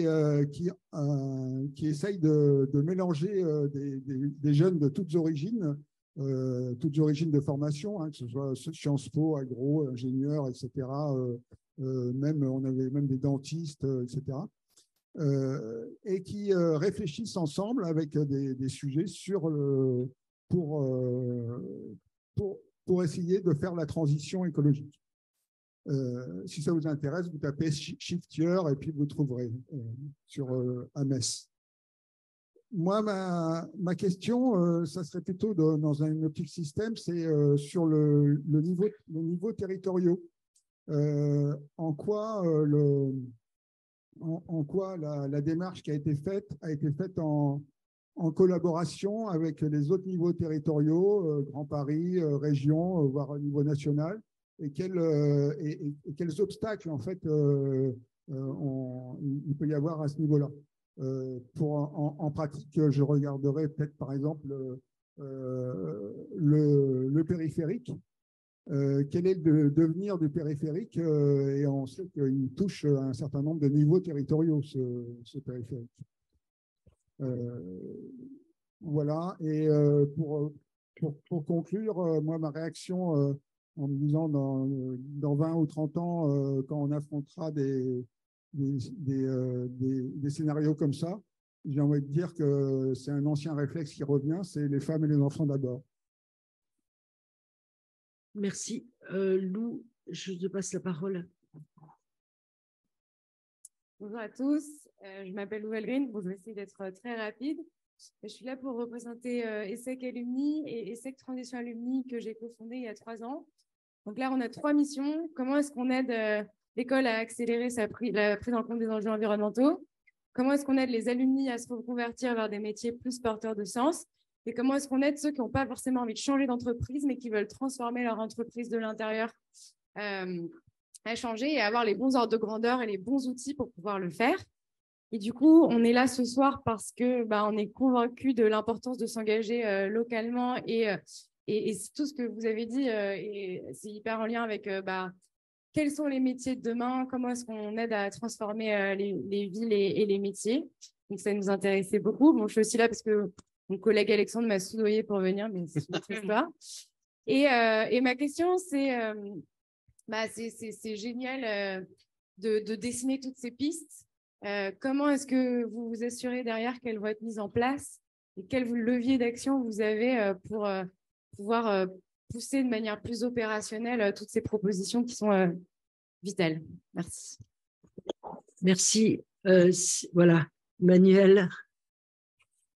essaye de mélanger des jeunes de toutes origines de formation, hein, que ce soit Sciences Po, agro, ingénieurs, etc. On avait même des dentistes, etc. Et qui réfléchissent ensemble avec des sujets pour essayer de faire la transition écologique. Si ça vous intéresse, vous tapez Shift Year et puis vous trouverez sur Metz. Moi, ma question, ça serait plutôt dans une optique système, c'est sur le niveau territoriaux. En quoi la démarche qui a été faite en collaboration avec les autres niveaux territoriaux, Grand Paris, région, voire au niveau national, et quels obstacles en fait il peut y avoir à ce niveau-là. En pratique, je regarderai peut-être par exemple le périphérique. Quel est le devenir du périphérique et on sait qu'il touche un certain nombre de niveaux territoriaux, ce périphérique. Voilà, et pour conclure, moi, ma réaction en me disant dans 20 ou 30 ans, quand on affrontera des scénarios comme ça, j'ai envie de dire que c'est un ancien réflexe qui revient, c'est les femmes et les enfants d'abord. Merci. Lou, je te passe la parole. Bonjour à tous, je m'appelle Lou Green. Bon, je vais essayer d'être très rapide. Je suis là pour représenter ESSEC Alumni et ESSEC Transition Alumni que j'ai cofondé il y a 3 ans. Donc là, on a 3 missions. Comment est-ce qu'on aide l'école à accélérer la prise en compte des enjeux environnementaux? Comment est-ce qu'on aide les alumni à se reconvertir vers des métiers plus porteurs de sens? Et comment est-ce qu'on aide ceux qui n'ont pas forcément envie de changer d'entreprise, mais qui veulent transformer leur entreprise de l'intérieur à changer et avoir les bons ordres de grandeur et les bons outils pour pouvoir le faire? Et du coup, on est là ce soir parce que on est convaincus de l'importance de s'engager localement et tout ce que vous avez dit, c'est hyper en lien avec quels sont les métiers de demain, comment est-ce qu'on aide à transformer les villes et les métiers. Donc, ça nous intéressait beaucoup. Bon, je suis aussi là parce que mon collègue Alexandre m'a soudoyé pour venir, mais c'est une autre histoire. Et ma question, c'est génial de dessiner toutes ces pistes. Comment est-ce que vous vous assurez derrière qu'elles vont être mises en place et quel levier d'action vous avez pour pouvoir pousser de manière plus opérationnelle toutes ces propositions qui sont vitales? Merci. Merci. Voilà, Manuel.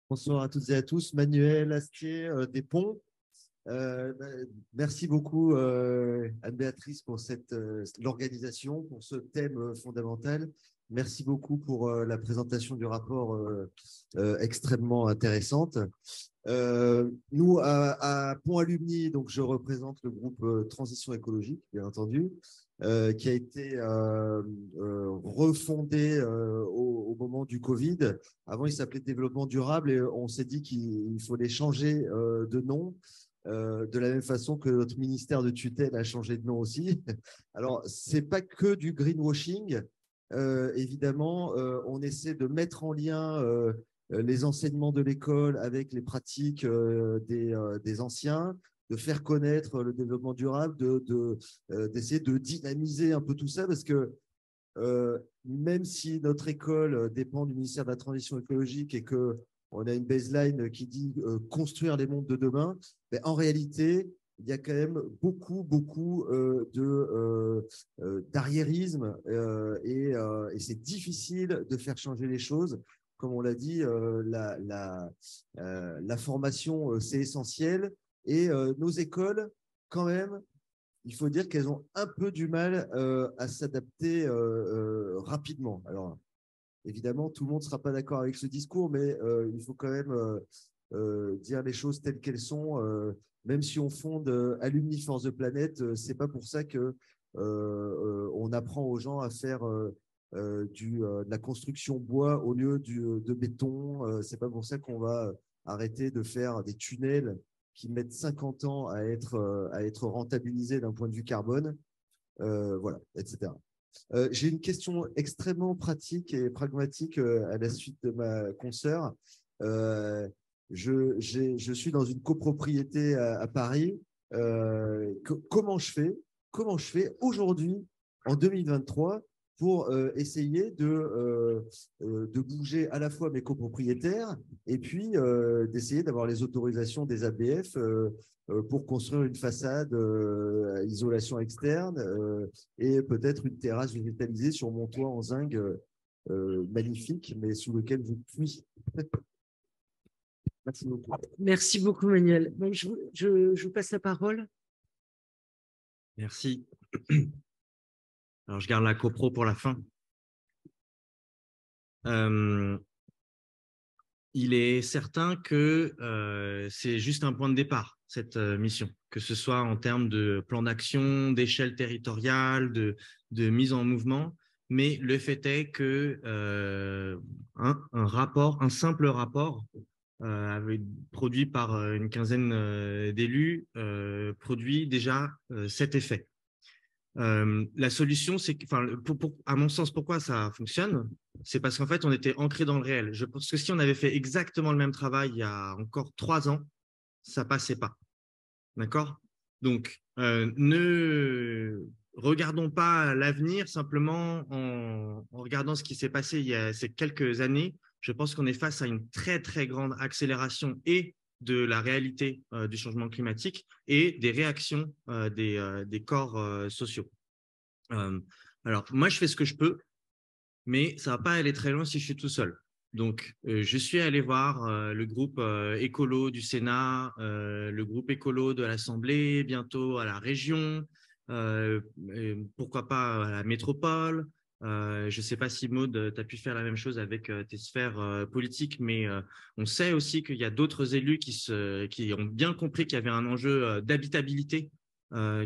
Bonsoir à toutes et à tous. Manuel Astier des Ponts. Merci beaucoup Anne-Béatrice pour l'organisation, pour ce thème fondamental. Merci beaucoup pour la présentation du rapport extrêmement intéressante. Nous, à Pont Alumni, donc je représente le groupe Transition écologique, bien entendu, qui a été refondé au moment du Covid. Avant, il s'appelait Développement durable et on s'est dit qu'il fallait changer de nom. De la même façon que notre ministère de tutelle a changé de nom aussi. Alors, ce n'est pas que du greenwashing. Évidemment, on essaie de mettre en lien les enseignements de l'école avec les pratiques des anciens, de faire connaître le développement durable, d'essayer de dynamiser un peu tout ça, parce que même si notre école dépend du ministère de la Transition écologique et qu'on a une baseline qui dit construire les mondes de demain, mais en réalité, il y a quand même beaucoup d'arriérisme et c'est difficile de faire changer les choses. Comme on l'a dit, la formation, c'est essentiel. Et nos écoles, quand même, il faut dire qu'elles ont un peu du mal à s'adapter rapidement. Alors, évidemment, tout le monde ne sera pas d'accord avec ce discours, mais il faut quand même dire les choses telles qu'elles sont. Même si on fonde Alumni Force the Planet, c'est pas pour ça que on apprend aux gens à faire de la construction bois au lieu de béton. C'est pas pour ça qu'on va arrêter de faire des tunnels qui mettent 50 ans à être rentabilisés d'un point de vue carbone, voilà, etc. J'ai une question extrêmement pratique et pragmatique à la suite de ma consoeur. Je suis dans une copropriété à Paris. Comment je fais aujourd'hui, en 2023, pour essayer de bouger à la fois mes copropriétaires et puis d'essayer d'avoir les autorisations des ABF pour construire une façade à isolation externe et peut-être une terrasse végétalisée sur mon toit en zinc magnifique, mais sous lequel je puis. Merci beaucoup. Merci beaucoup, Manuel. Donc, je vous passe la parole. Merci. Alors, je garde la copro pour la fin. Il est certain que c'est juste un point de départ, cette mission, que ce soit en termes de plan d'action, d'échelle territoriale, de mise en mouvement. Mais le fait est que un simple rapport produit par une quinzaine d'élus produit déjà cet effet. La solution, c'est que, à mon sens, pourquoi ça fonctionne, c'est parce qu'en fait, on était ancré dans le réel. Je pense que si on avait fait exactement le même travail il y a encore 3 ans, ça passait pas. D'accord? Donc, ne regardons pas l'avenir simplement en regardant ce qui s'est passé il y a ces quelques années. Je pense qu'on est face à une très, très grande accélération et de la réalité du changement climatique et des réactions des corps sociaux. Alors, moi, je fais ce que je peux, mais ça ne va pas aller très loin si je suis tout seul. Donc, je suis allé voir le groupe écolo du Sénat, le groupe écolo de l'Assemblée, bientôt à la région, pourquoi pas à la métropole. Je ne sais pas si Maud, tu as pu faire la même chose avec tes sphères politiques, mais on sait aussi qu'il y a d'autres élus qui ont bien compris qu'il y avait un enjeu d'habitabilité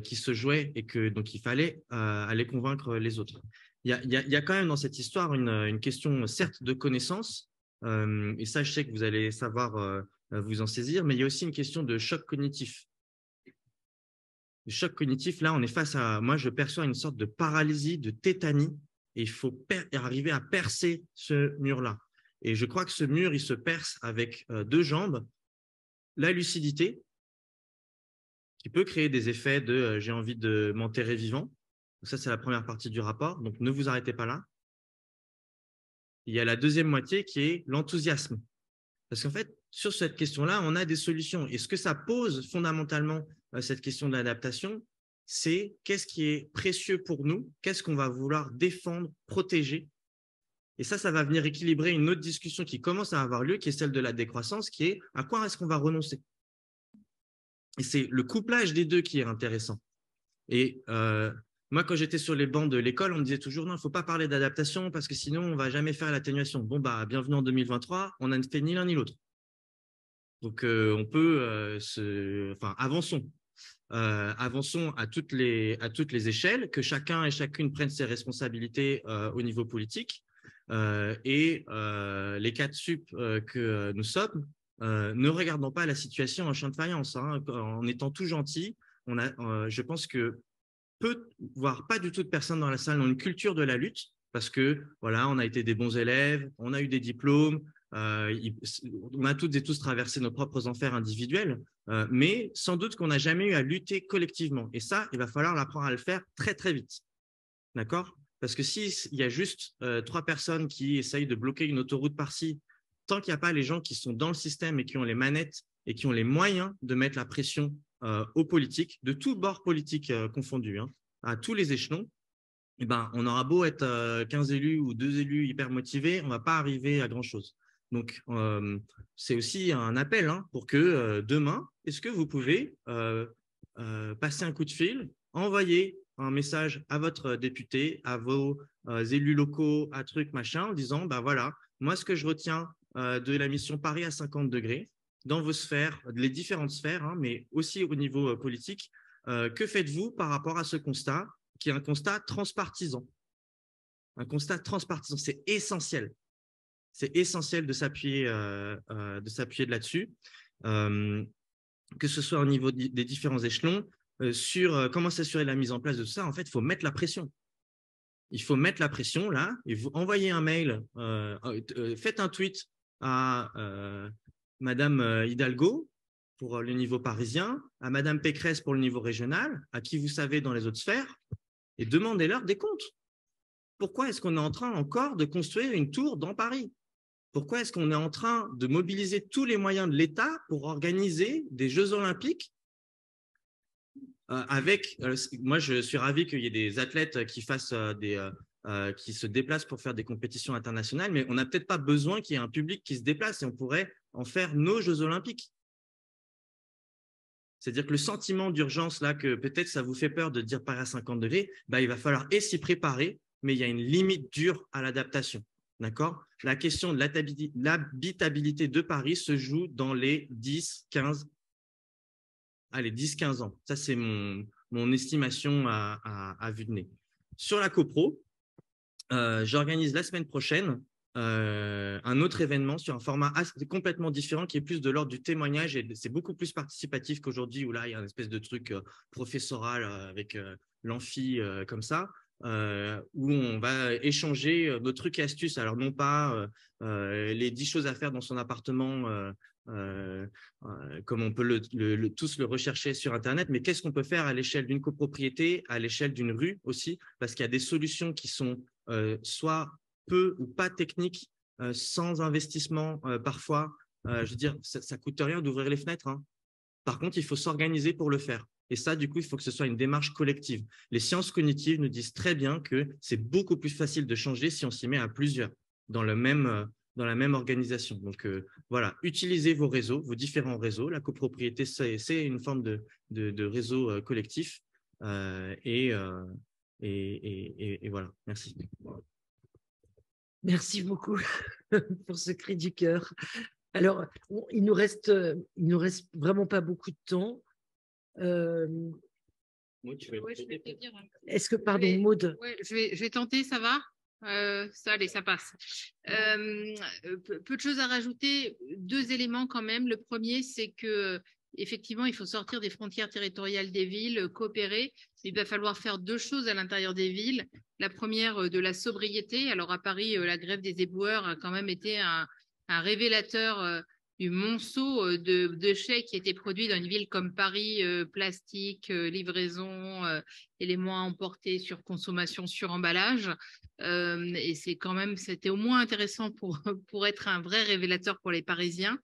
qui se jouait et que donc il fallait aller convaincre les autres. Il y a quand même dans cette histoire une question, certes, de connaissance, et ça, je sais que vous allez savoir vous en saisir, mais il y a aussi une question de choc cognitif. Le choc cognitif, là, on est face à… Moi, je perçois une sorte de paralysie, de tétanie, et il faut arriver à percer ce mur-là. Et je crois que ce mur, il se perce avec 2 jambes. La lucidité, qui peut créer des effets de j'ai envie de m'enterrer vivant. Ça, c'est la première partie du rapport. Donc, ne vous arrêtez pas là. Il y a la deuxième moitié qui est l'enthousiasme. Parce qu'en fait, sur cette question-là, on a des solutions. Et ce que ça pose fondamentalement, cette question de l'adaptation, c'est qu'est-ce qui est précieux pour nous, qu'est-ce qu'on va vouloir défendre, protéger. Et ça va venir équilibrer une autre discussion qui commence à avoir lieu, qui est celle de la décroissance, qui est à quoi est-ce qu'on va renoncer. Et c'est le couplage des deux qui est intéressant. Et moi, quand j'étais sur les bancs de l'école, on me disait toujours non, il ne faut pas parler d'adaptation parce que sinon, on ne va jamais faire l'atténuation. Bon, bienvenue en 2023, on n'a fait ni l'un ni l'autre. Donc, on peut avançons. Avançons à toutes les échelles, que chacun et chacune prenne ses responsabilités au niveau politique. Et les 4 sup que nous sommes, ne regardons pas la situation en champ de faïence. En étant tout gentil, je pense que peu, voire pas du tout de personnes dans la salle ont une culture de la lutte parce que voilà, on a été des bons élèves, on a eu des diplômes, On a toutes et tous traversé nos propres enfers individuels, mais sans doute qu'on n'a jamais eu à lutter collectivement. Et ça, il va falloir apprendre à le faire très, très vite. D'accord? Parce que s'il y a juste 3 personnes qui essayent de bloquer une autoroute par-ci, tant qu'il n'y a pas les gens qui sont dans le système et qui ont les manettes et qui ont les moyens de mettre la pression aux politiques, de tous bords politiques confondus, hein, à tous les échelons, eh ben, on aura beau être 15 élus ou 2 élus hyper motivés, on ne va pas arriver à grand-chose. Donc, c'est aussi un appel hein, pour que demain, est-ce que vous pouvez passer un coup de fil, envoyer un message à votre député, à vos élus locaux, à truc machin, en disant, bah voilà, moi, ce que je retiens de la mission Paris à 50 degrés, dans vos sphères, les différentes sphères, hein, mais aussi au niveau politique, que faites-vous par rapport à ce constat, qui est un constat transpartisan? Un constat transpartisan, c'est essentiel. C'est essentiel de s'appuyer là-dessus, que ce soit au niveau des différents échelons, sur comment s'assurer la mise en place de tout ça. En fait, il faut mettre la pression. Il faut mettre la pression là, et vous envoyez un mail, faites un tweet à Madame Hidalgo pour le niveau parisien, à Madame Pécresse pour le niveau régional, à qui vous savez dans les autres sphères, et demandez-leur des comptes. Pourquoi est-ce qu'on est en train encore de construire une tour dans Paris? Pourquoi est-ce qu'on est en train de mobiliser tous les moyens de l'État pour organiser des Jeux Olympiques moi, je suis ravi qu'il y ait des athlètes qui qui se déplacent pour faire des compétitions internationales, mais on n'a peut-être pas besoin qu'il y ait un public qui se déplace et on pourrait en faire nos Jeux Olympiques. C'est-à-dire que le sentiment d'urgence, là, que peut-être ça vous fait peur de dire Paris à 50 degrés, bah, il va falloir s'y préparer, mais il y a une limite dure à l'adaptation. D'accord? La question de l'habitabilité de Paris se joue dans les 10-15 ans. Ça, c'est mon estimation à vue de nez. Sur la copro, j'organise la semaine prochaine un autre événement sur un format complètement différent qui est plus de l'ordre du témoignage et c'est beaucoup plus participatif qu'aujourd'hui où là, il y a une espèce de truc professoral avec l'amphi comme ça. Où on va échanger nos trucs et astuces. Alors, non pas les 10 choses à faire dans son appartement, comme on peut tous le rechercher sur Internet, mais qu'est-ce qu'on peut faire à l'échelle d'une copropriété, à l'échelle d'une rue aussi, parce qu'il y a des solutions qui sont soit peu ou pas techniques, sans investissement parfois. Je veux dire, ça coûte rien d'ouvrir les fenêtres, hein. Par contre, il faut s'organiser pour le faire. Et ça, du coup, il faut que ce soit une démarche collective. Les sciences cognitives nous disent très bien que c'est beaucoup plus facile de changer si on s'y met à plusieurs dans la même organisation. Donc, voilà, utilisez vos réseaux, vos différents réseaux. La copropriété, c'est une forme de réseau collectif. Et voilà, merci. Merci beaucoup pour ce cri du cœur. Alors, il nous reste vraiment pas beaucoup de temps. Est-ce que, pardon, Maud? Je vais tenter, ça va? Ça, allez, ça passe. Peu de choses à rajouter. 2 éléments quand même. Le premier, c'est que effectivement, il faut sortir des frontières territoriales des villes, coopérer. Il va falloir faire 2 choses à l'intérieur des villes. La première, de la sobriété. Alors à Paris, la grève des éboueurs a quand même été un révélateur du monceau de déchets qui étaient produits dans une ville comme Paris, plastique, livraison, éléments à emporter, surconsommation, suremballage. Et c'était au moins intéressant pour être un vrai révélateur pour les Parisiens.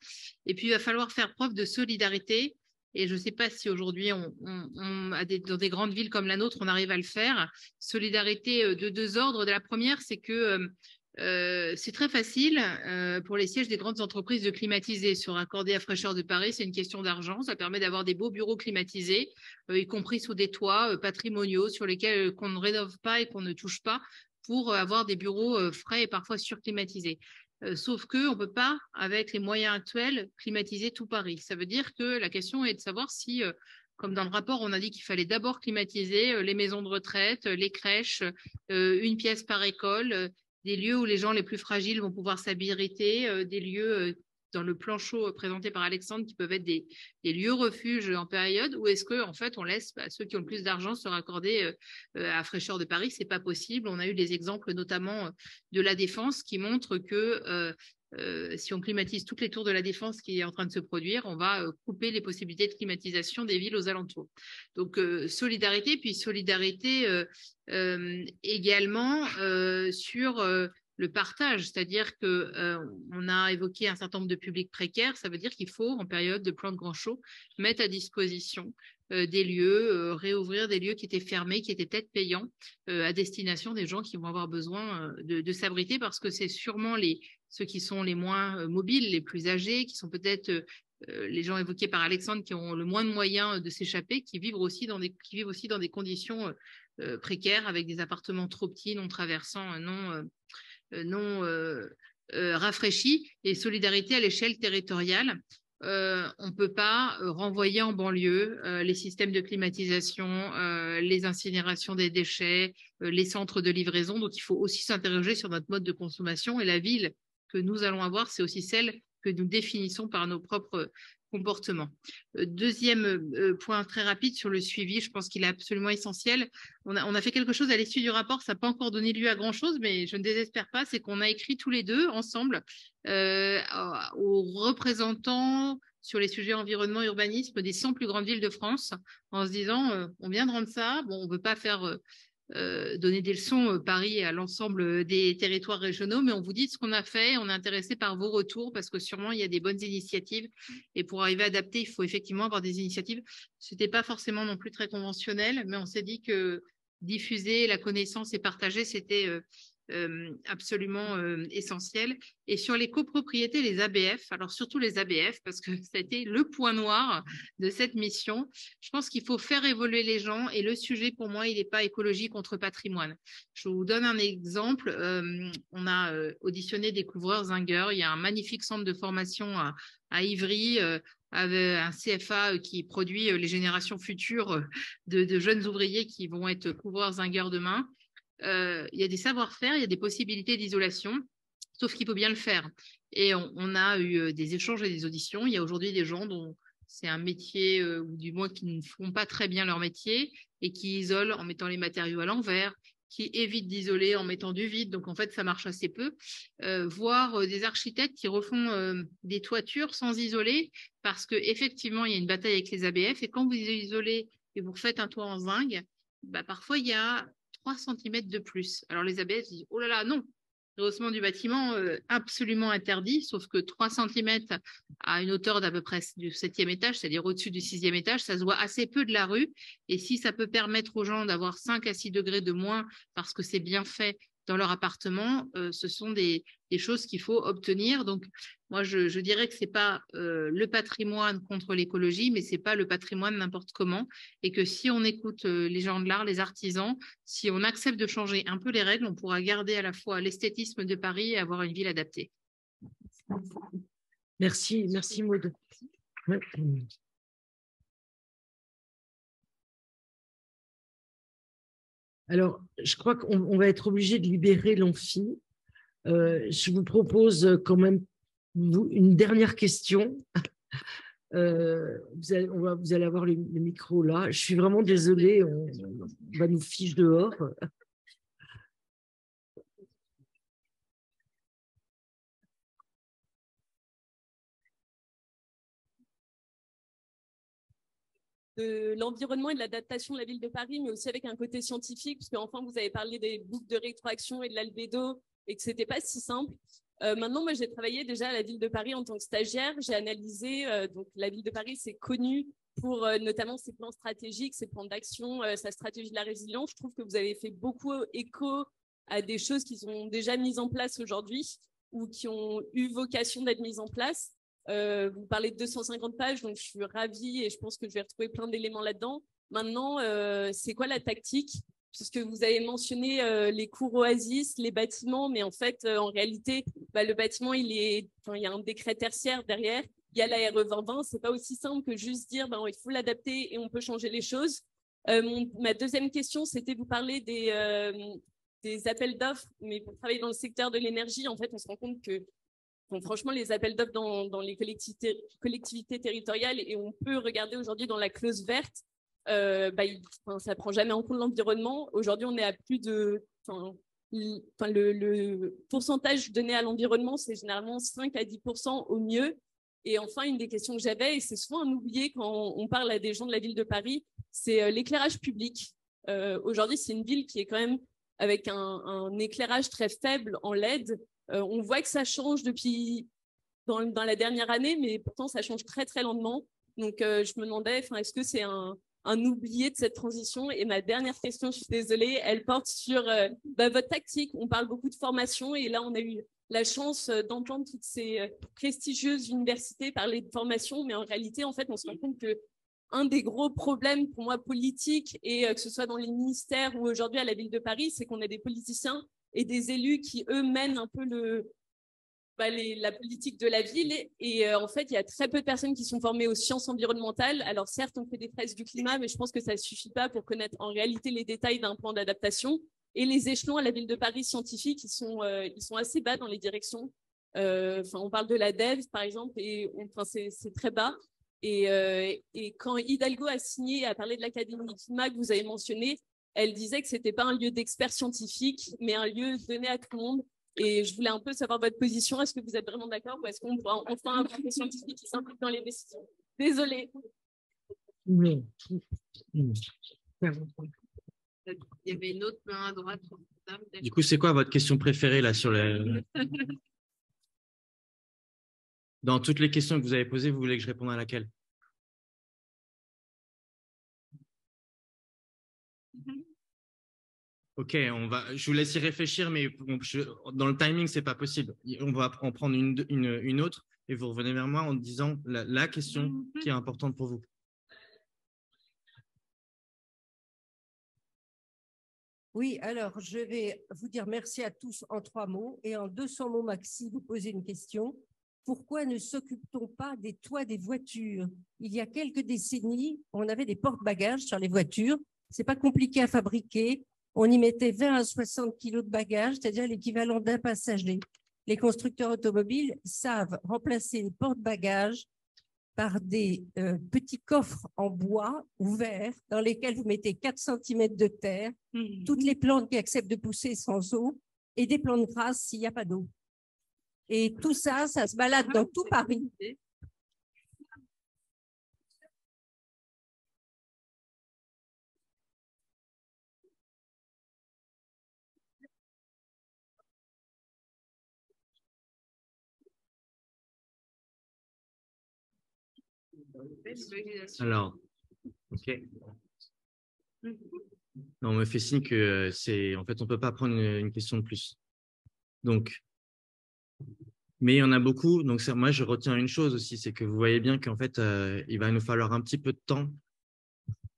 Et puis, il va falloir faire preuve de solidarité. Et je ne sais pas si aujourd'hui, dans des grandes villes comme la nôtre, on arrive à le faire. Solidarité de 2 ordres. La première, c'est que c'est très facile pour les sièges des grandes entreprises de climatiser. Se raccorder à Fraîcheur de Paris, c'est une question d'argent. Ça permet d'avoir des beaux bureaux climatisés, y compris sous des toits patrimoniaux sur lesquels qu'on ne rénove pas et qu'on ne touche pas, pour avoir des bureaux frais et parfois surclimatisés. Sauf qu'on ne peut pas, avec les moyens actuels, climatiser tout Paris. Ça veut dire que la question est de savoir si, comme dans le rapport, on a dit qu'il fallait d'abord climatiser les maisons de retraite, les crèches, 1 pièce par école, des lieux où les gens les plus fragiles vont pouvoir s'abriter, des lieux dans le plan chaud présenté par Alexandre qui peuvent être des lieux refuges en période, ou est-ce que en fait on laisse ceux qui ont le plus d'argent se raccorder à Fraîcheur de Paris? C'est pas possible. On a eu des exemples notamment de la Défense qui montrent que si on climatise toutes les tours de la Défense qui est en train de se produire, on va couper les possibilités de climatisation des villes aux alentours. Donc, solidarité, puis solidarité également sur le partage, c'est-à-dire qu'on a évoqué un certain nombre de publics précaires, ça veut dire qu'il faut, en période de plan de grand chaud, mettre à disposition des lieux, réouvrir des lieux qui étaient fermés, qui étaient peut-être payants, à destination des gens qui vont avoir besoin de s'abriter, parce que c'est sûrement ceux qui sont les moins mobiles, les plus âgés, qui sont peut-être les gens évoqués par Alexandre, qui ont le moins de moyens de s'échapper, qui vivent aussi dans des conditions précaires, avec des appartements trop petits, non traversants, non rafraîchis, et solidarité à l'échelle territoriale. On ne peut pas renvoyer en banlieue les systèmes de climatisation, les incinérations des déchets, les centres de livraison. Donc, il faut aussi s'interroger sur notre mode de consommation, et la ville que nous allons avoir, c'est aussi celle que nous définissons par nos propres comportements. Deuxième point très rapide sur le suivi, je pense qu'il est absolument essentiel. On a fait quelque chose à l'issue du rapport, ça n'a pas encore donné lieu à grand-chose, mais je ne désespère pas, c'est qu'on a écrit tous les deux ensemble aux représentants sur les sujets environnement, urbanisme des 100 plus grandes villes de France, en se disant on vient de rendre ça, bon, on ne veut pas faire donner des leçons Paris à l'ensemble des territoires régionaux, mais on vous dit ce qu'on a fait, on est intéressé par vos retours, parce que sûrement il y a des bonnes initiatives, et pour arriver à adapter, il faut effectivement avoir des initiatives. Ce n'était pas forcément non plus très conventionnel, mais on s'est dit que diffuser la connaissance et partager, c'était absolument essentiel. Et sur les copropriétés, les ABF, alors surtout les ABF, parce que ça a été le point noir de cette mission, je pense qu'il faut faire évoluer les gens, et le sujet pour moi, il n'est pas écologie contre patrimoine. Je vous donne un exemple. On a auditionné des couvreurs zingueurs, il y a un magnifique centre de formation à Ivry, avec un CFA qui produit les générations futures de jeunes ouvriers qui vont être couvreurs zingueurs demain. Il y a des savoir-faire, il y a des possibilités d'isolation, sauf qu'il faut bien le faire. Et on a eu des échanges et des auditions. Il y a aujourd'hui des gens dont c'est un métier, ou du moins qui ne font pas très bien leur métier, et qui isolent en mettant les matériaux à l'envers, qui évitent d'isoler en mettant du vide. Donc, en fait, ça marche assez peu. Voire des architectes qui refont des toitures sans isoler, parce qu'effectivement, il y a une bataille avec les ABF. Et quand vous isolez et vous refaites un toit en zinc, bah, parfois, il y a 3 cm de plus. Alors, les ABF disent « Oh là là, non !» Rehaussement du bâtiment, absolument interdit, sauf que 3 cm à une hauteur d'à peu près du 7e étage, c'est-à-dire au-dessus du 6e étage, ça se voit assez peu de la rue. Et si ça peut permettre aux gens d'avoir 5 à 6 degrés de moins parce que c'est bien fait dans leur appartement, ce sont des choses qu'il faut obtenir. Donc, moi, je dirais que ce n'est pas le patrimoine contre l'écologie, mais ce n'est pas le patrimoine n'importe comment. Et que si on écoute les gens de l'art, les artisans, si on accepte de changer un peu les règles, on pourra garder à la fois l'esthétisme de Paris et avoir une ville adaptée. Merci Maud. Ouais. Alors, je crois qu'on va être obligé de libérer l'amphi. Je vous propose quand même une dernière question. Vous allez avoir le micro là. Je suis vraiment désolée, on va nous fiche dehors. De l'environnement et de l'adaptation de la ville de Paris, mais aussi avec un côté scientifique, parce qu'enfin, vous avez parlé des boucles de rétroaction et de l'albédo, et que ce n'était pas si simple. Maintenant, moi, j'ai travaillé déjà à la ville de Paris en tant que stagiaire. J'ai analysé, donc la ville de Paris, c'est connu pour notamment ses plans stratégiques, ses plans d'action, sa stratégie de la résilience. Je trouve que vous avez fait beaucoup écho à des choses qui sont déjà mises en place aujourd'hui ou qui ont eu vocation d'être mises en place. Vous parlez de 250 pages, donc je suis ravie et je pense que je vais retrouver plein d'éléments là-dedans. Maintenant, c'est quoi la tactique? Puisque vous avez mentionné les cours Oasis, les bâtiments, mais en fait, en réalité, le bâtiment, il y a un décret tertiaire derrière, il y a la RE 2020, c'est pas aussi simple que juste dire il faut l'adapter et on peut changer les choses. Ma deuxième question, c'était vous parler des appels d'offres, mais pour travailler dans le secteur de l'énergie, en fait, on se rend compte que franchement, les appels d'offres dans les collectivités territoriales, et on peut regarder aujourd'hui dans la clause verte, ça ne prend jamais en compte l'environnement. Aujourd'hui, on est à plus de le pourcentage donné à l'environnement, c'est généralement 5 à 10% au mieux. Et enfin, une des questions que j'avais, et c'est souvent un oublié quand on parle à des gens de la ville de Paris, c'est l'éclairage public. Aujourd'hui, c'est une ville qui est quand même avec un éclairage très faible en LED. On voit que ça change depuis dans la dernière année, mais pourtant, ça change très, très lentement. Donc, je me demandais, est-ce que c'est un oublié de cette transition? Et ma dernière question, je suis désolée, elle porte sur votre tactique. On parle beaucoup de formation et là, on a eu la chance d'entendre toutes ces prestigieuses universités parler de formation, mais en réalité, en fait, on se rend compte que un des gros problèmes pour moi politiques, et que ce soit dans les ministères ou aujourd'hui à la ville de Paris, c'est qu'on a des politiciens et des élus qui, eux, mènent un peu la politique de la ville. Et en fait, il y a très peu de personnes qui sont formées aux sciences environnementales. Alors certes, on fait des fresques du climat, mais je pense que ça ne suffit pas pour connaître en réalité les détails d'un plan d'adaptation. Et les échelons à la ville de Paris scientifiques, ils sont assez bas dans les directions. On parle de la DEV, par exemple, et c'est très bas. Et quand Hidalgo a signé, a parlé de l'Académie climat que vous avez mentionné, elle disait que ce n'était pas un lieu d'experts scientifiques, mais un lieu donné à tout le monde. Et je voulais un peu savoir votre position. Est-ce que vous êtes vraiment d'accord ou est-ce qu'on pourra enfin avoir des scientifiques qui s'impliquent dans les décisions? Désolée. Il y avait une autre main à droite. Du coup, c'est quoi votre question préférée là sur Dans toutes les questions que vous avez posées, vous voulez que je réponde à laquelle? Ok, je vous laisse y réfléchir, mais dans le timing, ce n'est pas possible. On va en prendre une autre et vous revenez vers moi en disant la question qui est importante pour vous. Oui, alors je vais vous dire merci à tous en 3 mots et en 200 mots maxi, vous poser une question. Pourquoi ne s'occupe-t-on pas des toits des voitures? Il y a quelques décennies, on avait des porte-bagages sur les voitures. Ce n'est pas compliqué à fabriquer. On y mettait 20 à 60 kilos de bagages, c'est-à-dire l'équivalent d'un passager. Les constructeurs automobiles savent remplacer les porte-bagages par des petits coffres en bois ouverts dans lesquels vous mettez 4 cm de terre, toutes les plantes qui acceptent de pousser sans eau et des plantes grasses s'il n'y a pas d'eau. Et tout ça, ça se balade dans tout Paris. Alors, ok. Non, on me fait signe que en fait, on ne peut pas prendre une question de plus. Donc, mais il y en a beaucoup. Donc, moi, je retiens une chose aussi, c'est que vous voyez bien qu'en fait, il va nous falloir un petit peu de temps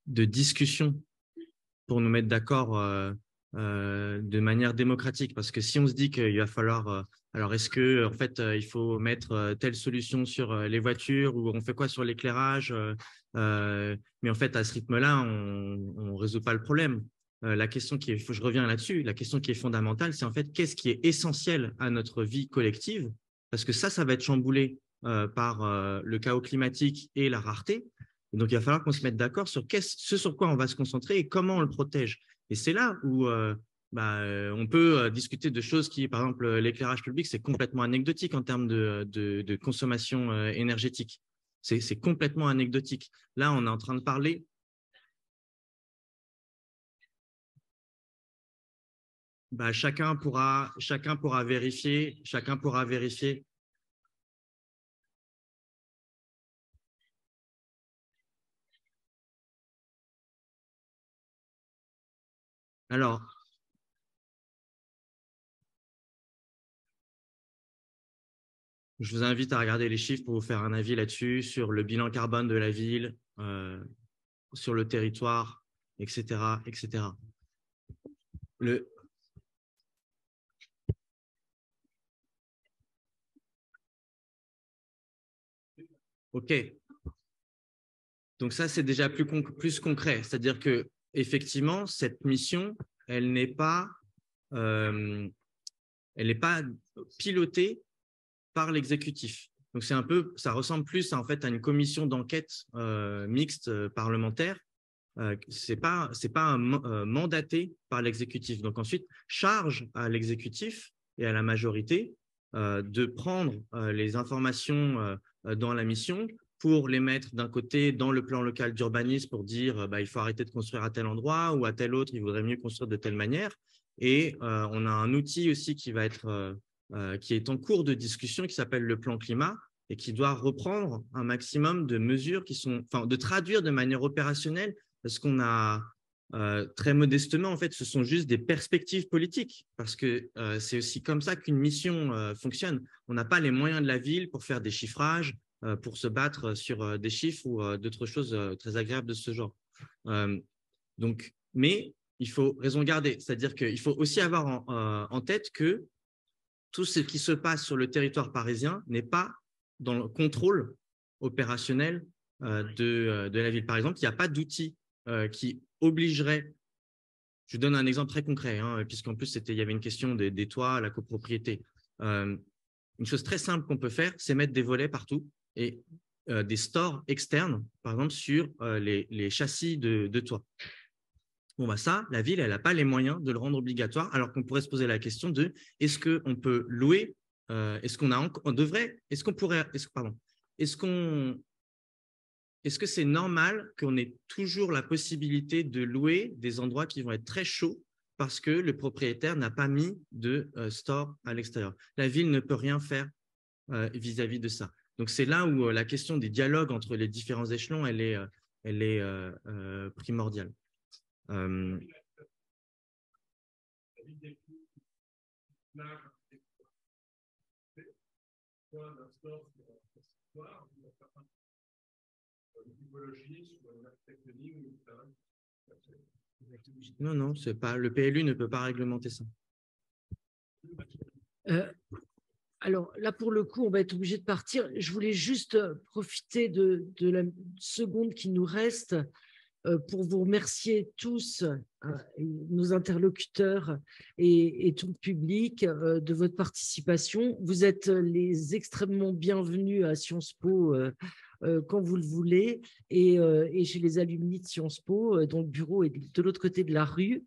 de discussion pour nous mettre d'accord de manière démocratique. Parce que si on se dit qu'il va falloir… alors, est-ce que en fait, il faut mettre telle solution sur les voitures ou on fait quoi sur l'éclairage mais en fait, à ce rythme-là, on ne résout pas le problème. La question je reviens là-dessus, la question qui est fondamentale, c'est en fait qu'est-ce qui est essentiel à notre vie collective, parce que ça va être chamboulé par le chaos climatique et la rareté. Et donc, il va falloir qu'on se mette d'accord sur ce sur quoi on va se concentrer et comment on le protège. Et c'est là où on peut discuter de choses qui, par exemple, l'éclairage public, c'est complètement anecdotique en termes de consommation énergétique. C'est complètement anecdotique. Là, on est en train de parler… chacun pourra vérifier. Alors, je vous invite à regarder les chiffres pour vous faire un avis là-dessus, sur le bilan carbone de la ville, sur le territoire, etc. etc. OK. Donc ça, c'est déjà plus concret. C'est-à-dire qu'effectivement, cette mission, elle n'est pas pilotée par l'exécutif. Donc ça ressemble plus en fait à une commission d'enquête mixte parlementaire c'est pas mandaté par l'exécutif. Donc ensuite, charge à l'exécutif et à la majorité de prendre les informations dans la mission pour les mettre d'un côté dans le plan local d'urbanisme pour dire il faut arrêter de construire à tel endroit ou à tel autre, il vaudrait mieux construire de telle manière. Et on a un outil aussi qui est en cours de discussion qui s'appelle le plan climat et qui doit reprendre un maximum de mesures de traduire de manière opérationnelle, parce qu'on a très modestement, en fait, ce sont juste des perspectives politiques, parce que c'est aussi comme ça qu'une mission fonctionne. On n'a pas les moyens de la ville pour faire des chiffrages, pour se battre sur des chiffres ou d'autres choses très agréables de ce genre. Mais il faut raison garder, c'est-à-dire qu'il faut aussi avoir en tête que tout ce qui se passe sur le territoire parisien n'est pas dans le contrôle opérationnel de la ville. Par exemple, il n'y a pas d'outil qui obligerait, je donne un exemple très concret, puisqu'en plus il y avait une question des toits, la copropriété. Une chose très simple qu'on peut faire, c'est mettre des volets partout et des stores externes, par exemple sur les châssis de toit. Bon, ça, la ville, elle n'a pas les moyens de le rendre obligatoire, alors qu'on pourrait se poser la question de est-ce qu'on peut louer, est-ce que c'est normal qu'on ait toujours la possibilité de louer des endroits qui vont être très chauds parce que le propriétaire n'a pas mis de store à l'extérieur? La ville ne peut rien faire vis-à-vis de ça. Donc, c'est là où la question des dialogues entre les différents échelons, elle est primordiale. Non, c'est pas, le PLU ne peut pas réglementer ça. Alors là, pour le coup, on va être obligé de partir. Je voulais juste profiter de la seconde qui nous reste pour vous remercier tous, nos interlocuteurs et tout le public, de votre participation. Vous êtes les extrêmement bienvenus à Sciences Po quand vous le voulez et chez les alumni de Sciences Po, dont le bureau est de l'autre côté de la rue.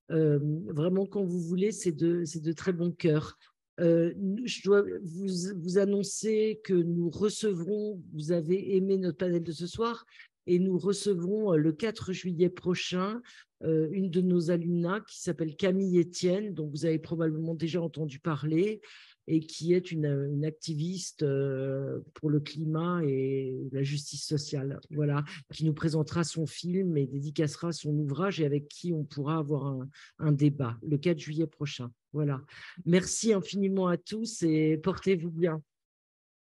Vraiment, quand vous voulez, c'est de très bon cœur. Je dois vous annoncer que nous recevrons, vous avez aimé notre panel de ce soir, et nous recevrons le 4 juillet prochain une de nos alumnas qui s'appelle Camille Etienne, dont vous avez probablement déjà entendu parler, et qui est une activiste pour le climat et la justice sociale, voilà, qui nous présentera son film et dédicacera son ouvrage et avec qui on pourra avoir un débat le 4 juillet prochain. Voilà. Merci infiniment à tous et portez-vous bien.